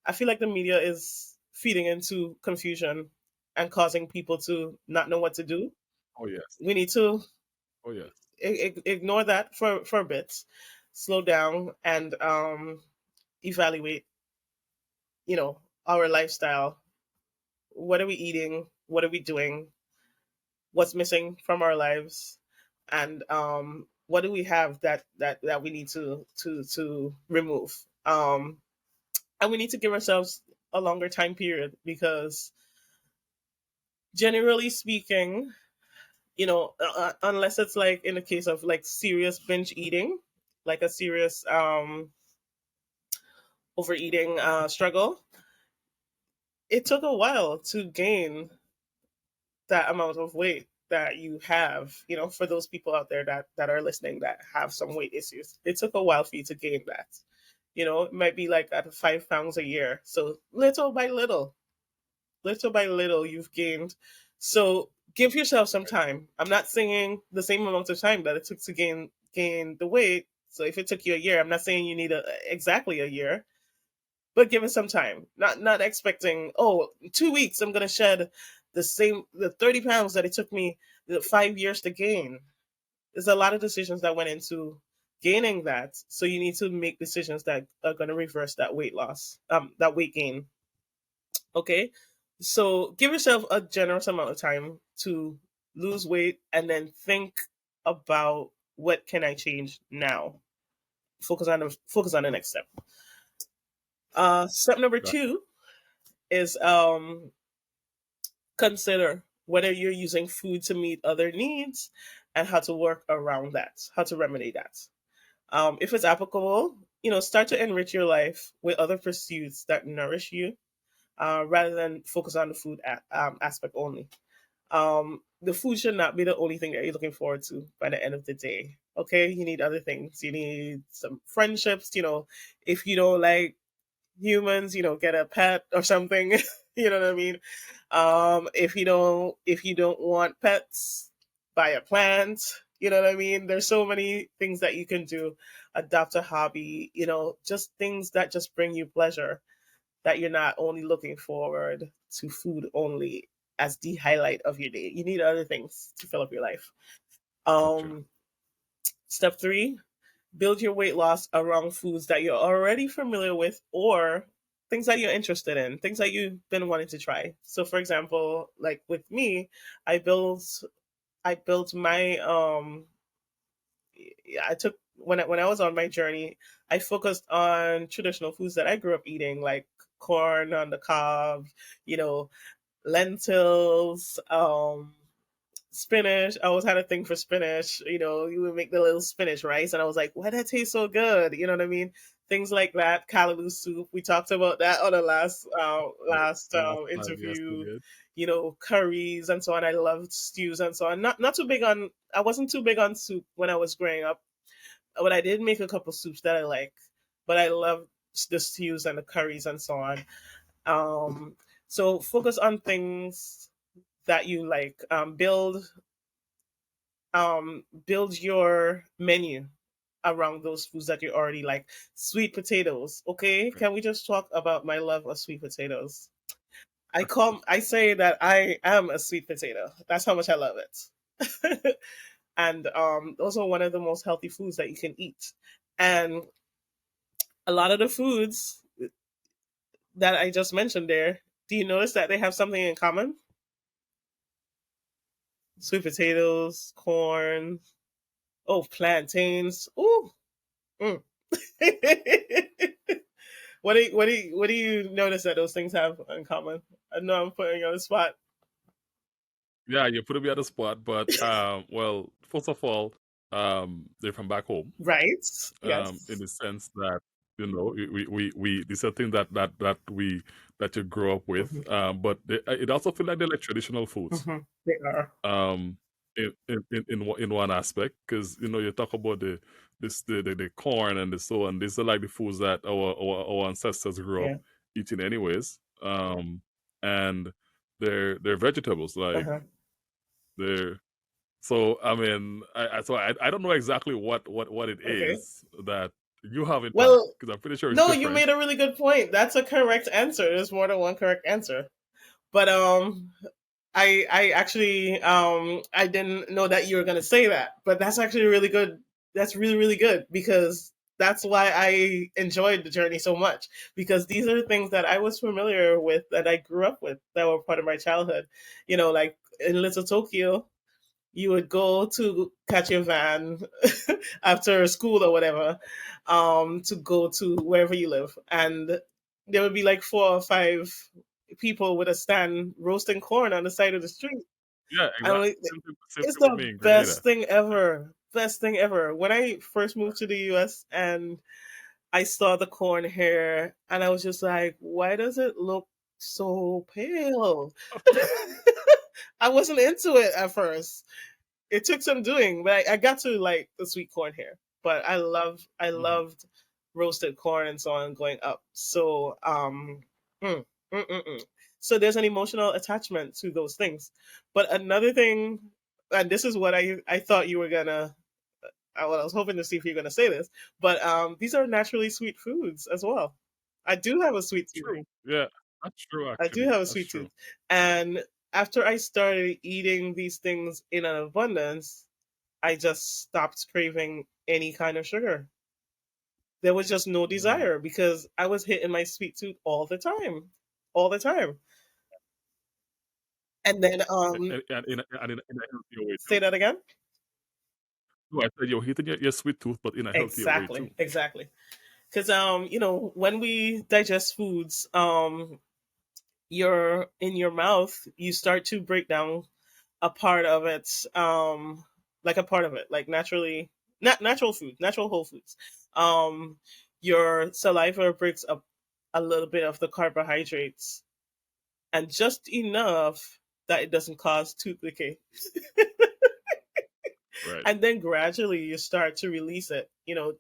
[SPEAKER 2] I feel like the media is feeding into confusion and causing people to not know what to do.
[SPEAKER 1] Oh yes.
[SPEAKER 2] We need to
[SPEAKER 1] Oh yes.
[SPEAKER 2] ignore that for a bit, slow down, and evaluate, our lifestyle. What are we eating? What are we doing? What's missing from our lives? And what do we have that we need to remove? And we need to give ourselves a longer time period because generally speaking, unless it's like in the case of like serious binge eating, like a serious overeating struggle, it took a while to gain that amount of weight that you have. For those people out there that are listening that have some weight issues, it took a while for you to gain that. It might be like at 5 pounds a year. So little by little, you've gained. So give yourself some time. I'm not saying the same amount of time that it took to gain the weight. So if it took you a year, I'm not saying you need exactly a year, but give it some time. Not expecting, oh, 2 weeks I'm gonna shed the 30 pounds that it took me the 5 years to gain. There's a lot of decisions that went into gaining that. So you need to make decisions that are gonna reverse that weight loss, that weight gain. Okay. So give yourself a generous amount of time to lose weight and then think about what can I change now. Focus on the next step. Step number
[SPEAKER 1] Gotcha.
[SPEAKER 2] two is consider whether you're using food to meet other needs and how to work around that, how to remedy that. If it's applicable, start to enrich your life with other pursuits that nourish you rather than focus on the food aspect only. The food should not be the only thing that you're looking forward to by the end of the day. Okay, you need other things. You need some friendships. If you don't like humans, get a pet or something. You know what I mean? If you don't want pets, buy a plant. You know what I mean? There's so many things that you can do. Adopt a hobby. Just things that just bring you pleasure. That you're not only looking forward to food only as the highlight of your day. You need other things to fill up your life.
[SPEAKER 1] Gotcha.
[SPEAKER 2] Um, Step three, build your weight loss around foods that you're already familiar with or things that you're interested in, things that you've been wanting to try. So for example, like with me, I built my I took when I was on my journey, I focused on traditional foods that I grew up eating, like corn on the cob, you know, lentils, spinach. I always had a thing for spinach. You would make the little spinach rice, and I was like, why that tastes so good? You know what I mean? Things like that. Callaloo soup. We talked about that on the last
[SPEAKER 1] Last time, yes, we
[SPEAKER 2] interview.
[SPEAKER 1] did.
[SPEAKER 2] Curries and so on. I loved stews and so on. Not too big on. I wasn't too big on soup when I was growing up, but I did make a couple soups that I like. But I love the stews and the curries and so on. Um, so focus on things that you like. Build your menu around those foods that you already like. Sweet potatoes. Okay,
[SPEAKER 1] Right.
[SPEAKER 2] can we just talk about my love of sweet potatoes? I say that I am a sweet potato. That's how much I love it. And those are one of the most healthy foods that you can eat. And a lot of the foods that I just mentioned there, do you notice that they have something in common? Sweet potatoes, corn, oh, plantains. Ooh. Mm. What do you notice that those things have in common? I know I'm putting you on the spot.
[SPEAKER 1] Yeah, you put me on the spot, but well, first of all, they're from back home.
[SPEAKER 2] Right?
[SPEAKER 1] In
[SPEAKER 2] Yes.
[SPEAKER 1] the sense that these are things that you grow up with.
[SPEAKER 2] Hmm.
[SPEAKER 1] It also feel like they're like traditional foods.
[SPEAKER 2] Hmm. They are.
[SPEAKER 1] Um, in one aspect, because you talk about the corn and the so on. These are like the foods that our ancestors grew up
[SPEAKER 2] Yeah.
[SPEAKER 1] eating, anyways. And they're vegetables, like
[SPEAKER 2] Uh-huh.
[SPEAKER 1] they're so I mean, I don't know exactly what it
[SPEAKER 2] Okay.
[SPEAKER 1] is that you have in mind,
[SPEAKER 2] Well,
[SPEAKER 1] because I'm pretty sure it's
[SPEAKER 2] no, you
[SPEAKER 1] different.
[SPEAKER 2] made a really good point. That's a correct answer. There's more than one correct answer. But I actually I didn't know that you were gonna say that. But that's actually really good. That's really, really good because that's why I enjoyed the journey so much. Because these are things that I was familiar with, that I grew up with, that were part of my childhood. Like in Little Tokyo, you would go to catch your van after school or whatever, to go to wherever you live, and there would be like 4 or 5 people with a stand roasting corn on the side of the street.
[SPEAKER 1] Yeah,
[SPEAKER 2] And
[SPEAKER 1] exactly.
[SPEAKER 2] like,
[SPEAKER 1] Same
[SPEAKER 2] it's
[SPEAKER 1] thing with
[SPEAKER 2] the
[SPEAKER 1] me in
[SPEAKER 2] best
[SPEAKER 1] Grenada.
[SPEAKER 2] thing ever. Best thing ever. When I first moved to the US and I saw the corn here, and I was just like, why does it look so pale? I wasn't into it at first. It took some doing, but I got to like the sweet corn here. But I
[SPEAKER 1] Hmm.
[SPEAKER 2] loved roasted corn and so on going up. So mm, so there's an emotional attachment to those things. But another thing, and this is what I thought you were gonna. Well, I was hoping to see if you're gonna say this, but these are naturally sweet foods as well. I do have a sweet tooth.
[SPEAKER 1] True. Yeah, that's true.
[SPEAKER 2] I do
[SPEAKER 1] Actually,
[SPEAKER 2] have a
[SPEAKER 1] that's
[SPEAKER 2] sweet tooth.
[SPEAKER 1] true.
[SPEAKER 2] And after I started eating these things in an abundance, I just stopped craving any kind of sugar. There was just no
[SPEAKER 1] Mm.
[SPEAKER 2] desire because I was hitting my sweet tooth all the time. All the time. And then
[SPEAKER 1] In a healthier way
[SPEAKER 2] say
[SPEAKER 1] too.
[SPEAKER 2] that again?
[SPEAKER 1] No, I said you're hitting your sweet tooth, but in a healthier way
[SPEAKER 2] Exactly.
[SPEAKER 1] too.
[SPEAKER 2] Exactly. Cuz when we digest foods, you're in your mouth, you start to break down a part of it, like a part of it, like naturally, not natural food, natural whole foods. Um, your saliva breaks up a little bit of the carbohydrates, and just enough that it doesn't cause tooth decay.
[SPEAKER 1] Right.
[SPEAKER 2] And then gradually you start to release it,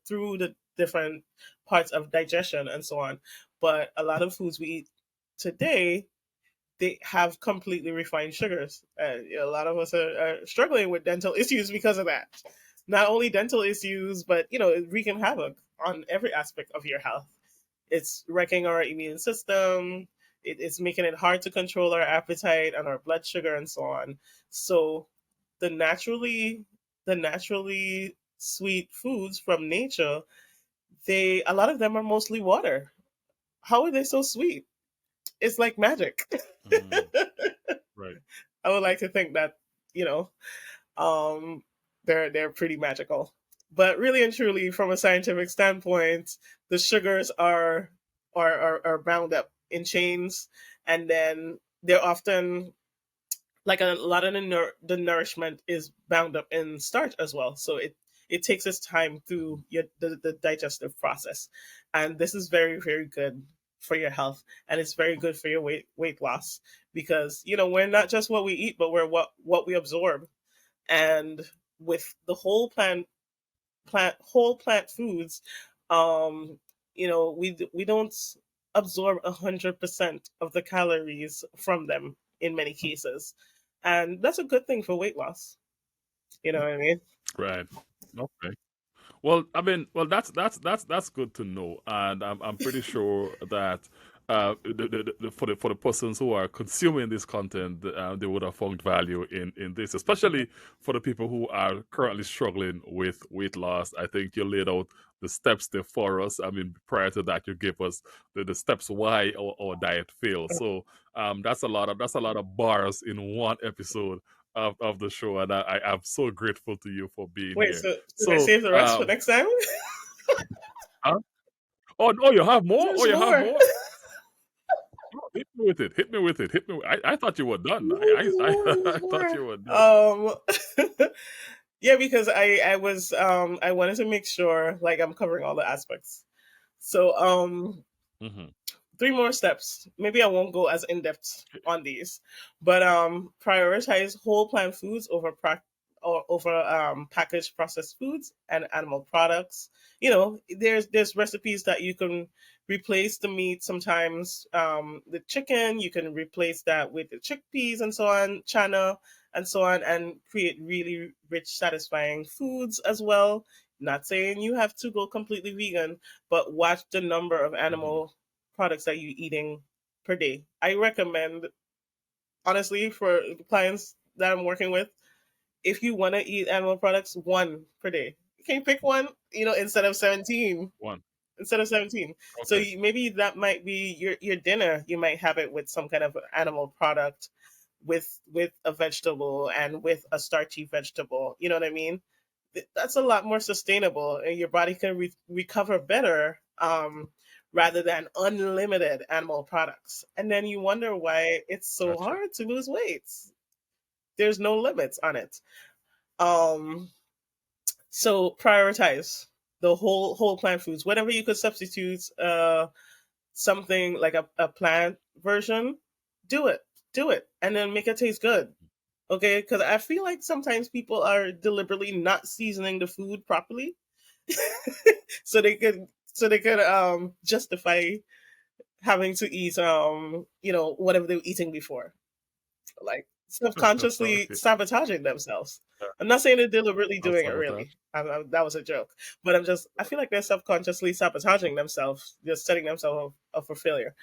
[SPEAKER 2] through the different parts of digestion and so on. But a lot of foods we eat today, they have completely refined sugars. And a lot of us are struggling with dental issues because of that. Not only dental issues, but it's wreaking havoc on every aspect of your health. It's wrecking our immune system. It's making it hard to control our appetite and our blood sugar and so on. So the naturally the naturally sweet foods from nature, they a lot of them are mostly water. How are they so sweet? It's like magic.
[SPEAKER 1] Mm. Right.
[SPEAKER 2] I would like to think that you know um, they're pretty magical. But really and truly, from a scientific standpoint, the sugars are bound up in chains, and then they're often like a lot of the nourishment is bound up in starch as well. So it takes its time through the digestive process, and this is very very good for your health, and it's very good for your weight loss, because we're not just what we eat, but we're what we absorb. And with the whole plant foods, um, we don't absorb 100% of the calories from them in many cases, and that's a good thing for weight loss. You know what I mean?
[SPEAKER 1] Right. Okay. Well, I mean, well, that's good to know, and I'm pretty sure that for the persons who are consuming this content, they would have found value in this, especially for the people who are currently struggling with weight loss. I think you laid out the steps there for us. I mean, prior to that, you gave us the steps why our diet fails. So that's a lot of bars in one episode of the show, and I'm so grateful to you for being
[SPEAKER 2] Wait,
[SPEAKER 1] here.
[SPEAKER 2] so should I
[SPEAKER 1] So,
[SPEAKER 2] save the rest for next time?
[SPEAKER 1] huh? Oh, you have more? Oh,
[SPEAKER 2] There's
[SPEAKER 1] you have
[SPEAKER 2] more.
[SPEAKER 1] more? Oh, hit me with it. Hit me with it. Hit me. I thought you were done.
[SPEAKER 2] There's more.
[SPEAKER 1] I
[SPEAKER 2] There's
[SPEAKER 1] thought
[SPEAKER 2] more.
[SPEAKER 1] you were done.
[SPEAKER 2] Um, yeah, because I wanted to make sure like I'm covering all the aspects. So
[SPEAKER 1] Hmm.
[SPEAKER 2] three more steps. Maybe I won't go as in depth on these, but prioritize whole plant foods or over packaged processed foods and animal products. There's recipes that you can replace the meat sometimes. The chicken, you can replace that with the chickpeas and so on, chana and so on, and create really rich, satisfying foods as well. Not saying you have to go completely vegan, but watch the number of
[SPEAKER 1] Hmm.
[SPEAKER 2] animal products that you're eating per day. I recommend, honestly, for the clients that I'm working with, if you want to eat animal products, one per day. You can pick one, instead of 17.
[SPEAKER 1] One.
[SPEAKER 2] Instead of 17. So
[SPEAKER 1] Okay.
[SPEAKER 2] maybe that might be your dinner. You might have it with some kind of animal product, with a vegetable and with a starchy vegetable. You know what I mean? That's a lot more sustainable, and your body can recover better, rather than unlimited animal products. And then you wonder why it's so
[SPEAKER 1] Gotcha.
[SPEAKER 2] hard to lose weight. There's no limits on it. Um, so prioritize the whole plant foods. Whatever you could substitute something like a plant version, do it. Do it. And then make it taste good. Okay? Because I feel like sometimes people are deliberately not seasoning the food properly. So they could justify having to eat whatever they were eating before, like subconsciously
[SPEAKER 1] Okay.
[SPEAKER 2] sabotaging themselves.
[SPEAKER 1] Yeah,
[SPEAKER 2] I'm not saying they're deliberately
[SPEAKER 1] I'll
[SPEAKER 2] doing it,
[SPEAKER 1] sabotage.
[SPEAKER 2] really. That was a joke, but I feel like they're subconsciously sabotaging themselves, just setting themselves up for failure.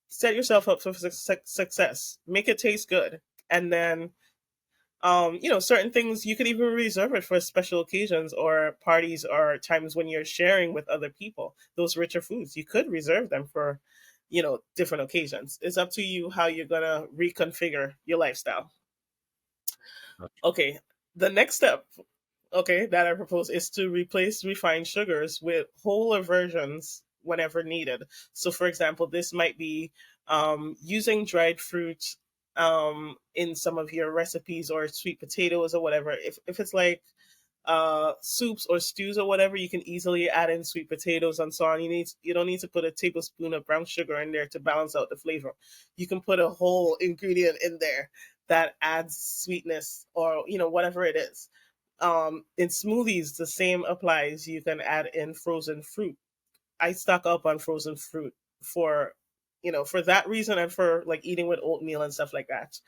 [SPEAKER 2] Set yourself up for success, make it taste good, and then certain things you could even reserve it for special occasions or parties or times when you're sharing with other people. Those richer foods, you could reserve them for, different occasions. It's up to you how you're gonna reconfigure your lifestyle.
[SPEAKER 1] Gotcha.
[SPEAKER 2] Okay, the next step, okay, that I propose is to replace refined sugars with wholer versions whenever needed. So, for example, this might be using dried fruit in some of your recipes, or sweet potatoes or whatever. If it's like soups or stews or whatever, you can easily add in sweet potatoes and so on. You don't need to put a tablespoon of brown sugar in there to balance out the flavor. You can put a whole ingredient in there that adds sweetness, or whatever it is. In smoothies, the same applies. You can add in frozen fruit. I stock up on frozen fruit for for that reason, and for like eating with oatmeal and stuff like that.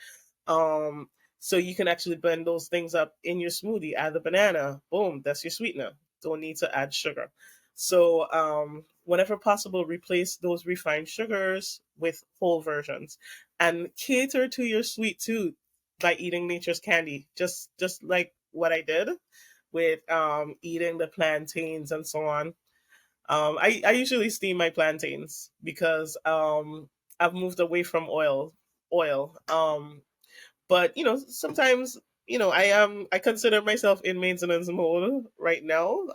[SPEAKER 2] Um, so you can actually blend those things up in your smoothie. Add the banana, boom, that's your sweetener. Don't need to add sugar. So whenever possible, replace those refined sugars with whole versions, and cater to your sweet tooth by eating nature's candy. Just like what I did with eating the plantains and so on. I usually steam my plantains because I've moved away from oil. But sometimes I consider myself in maintenance mode right now.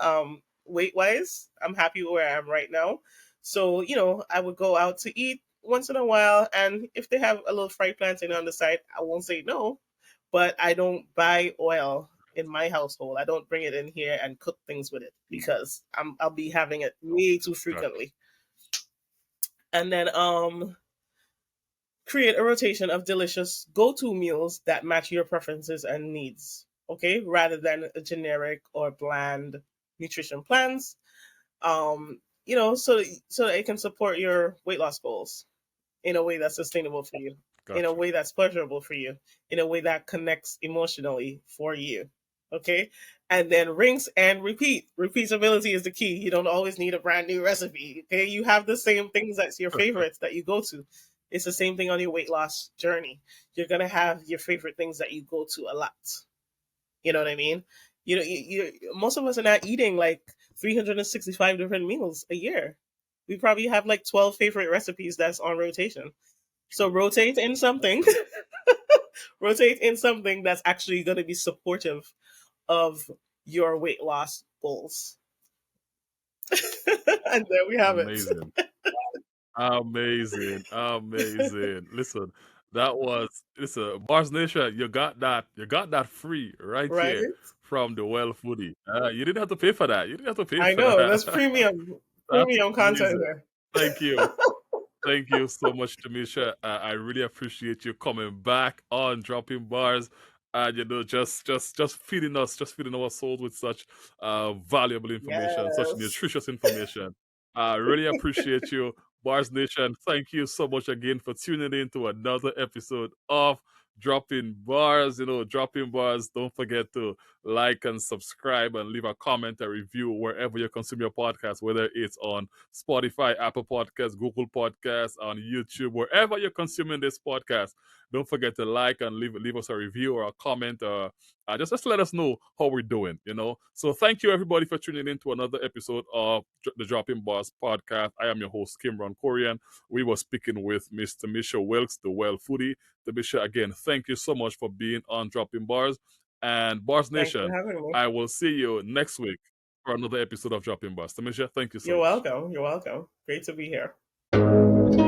[SPEAKER 2] Weight wise, I'm happy where I am right now. So I would go out to eat. once in a while. And if they have a little fried plantain on the side, I won't say no. But I don't buy oil in my household. I don't bring it in here and cook things with it because I'll be having it way too
[SPEAKER 1] Gotcha.
[SPEAKER 2] frequently. And then create a rotation of delicious go-to meals that match your preferences and needs. Okay, rather than a generic or bland nutrition plans. So that it can support your weight loss goals in a way that's sustainable for you, in a
[SPEAKER 1] Gotcha.
[SPEAKER 2] way that's pleasurable for you, in a way that connects emotionally for you. Okay. And then rinse and repeat. Repeatability is the key. You don't always need a brand new recipe. Okay. You have the same things that's your favorites that you go to. It's the same thing on your weight loss journey. You're going to have your favorite things that you go to a lot. You know what I mean? Most of us are not eating like 365 different meals a year. We probably have like 12 favorite recipes that's on rotation. So rotate in something, rotate in something that's actually going to be supportive of your weight loss goals. And there we have it.
[SPEAKER 1] Amazing. Amazing. Amazing. Listen, Bars Nation, you got that free right
[SPEAKER 2] Right?
[SPEAKER 1] here from the Well Foodie. You didn't have to pay for that. You didn't have to pay
[SPEAKER 2] I
[SPEAKER 1] for
[SPEAKER 2] know. That's
[SPEAKER 1] that.
[SPEAKER 2] premium
[SPEAKER 1] That's
[SPEAKER 2] content
[SPEAKER 1] amazing.
[SPEAKER 2] there.
[SPEAKER 1] Thank you. Thank you so much, Temecia. I really appreciate you coming back on Dropping Bars and just feeding our souls with such valuable information, such
[SPEAKER 2] Yes.
[SPEAKER 1] nutritious information. I really appreciate you, Bars Nation. Thank you so much again for tuning in to another episode of Dropping Bars. Dropping Bars. Don't forget to like and subscribe and leave a comment, a review wherever you consume your podcast, whether it's on Spotify, Apple Podcasts, Google Podcasts, on YouTube, wherever you're consuming this podcast. Don't forget to like and leave us a review or a comment. Just let us know how we're doing. So thank you everybody for tuning in to another episode of the Dropping Bars podcast. I am your host, Kimron Corion. We were speaking with Miss Temecia Wilks, the Well Foodie. Temecia, again, thank you so much for being on Dropping Bars. And Bars
[SPEAKER 2] Thanks for
[SPEAKER 1] Nation,
[SPEAKER 2] having me.
[SPEAKER 1] I will see you next week for another episode of Dropping Bars. Temecia, thank you so
[SPEAKER 2] You're
[SPEAKER 1] much.
[SPEAKER 2] welcome. You're welcome. Great to be here.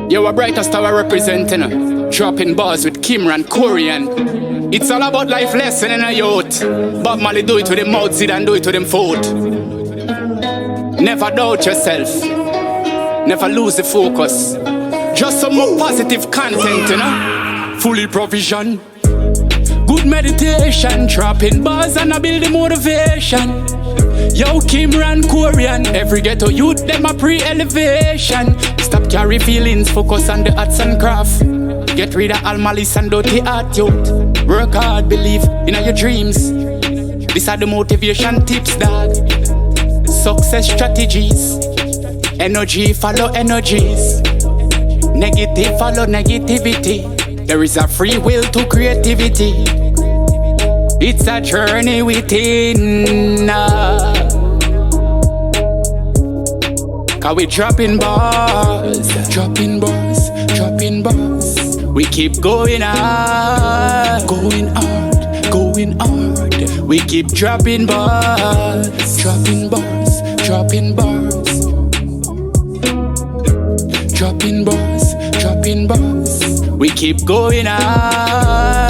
[SPEAKER 3] Yo, a brighter star representing, dropping bars with Kimron Corion. It's all about life lesson in a youth. Bob Marley do it with him mouth, and do it with him foot. Never doubt yourself, never lose the focus. Just some more positive content, fully provision. Good meditation, dropping bars and I build the motivation. Yo, Kimron Corion, every ghetto youth, them a pre-elevation. Stop carry feelings, focus on the arts and craft. Get rid of all malice and dirty art, youth. Work hard, believe in your dreams. These are the motivation tips, dog. Success strategies. Energy follow energies. Negative follow negativity. There is a free will to creativity. It's a journey within. Cause we dropping bars, dropping bars, dropping bars. We keep going hard, going hard, going hard. We keep dropping bars, dropping bars, dropping bars. Dropping bars, dropping bars. We keep going hard.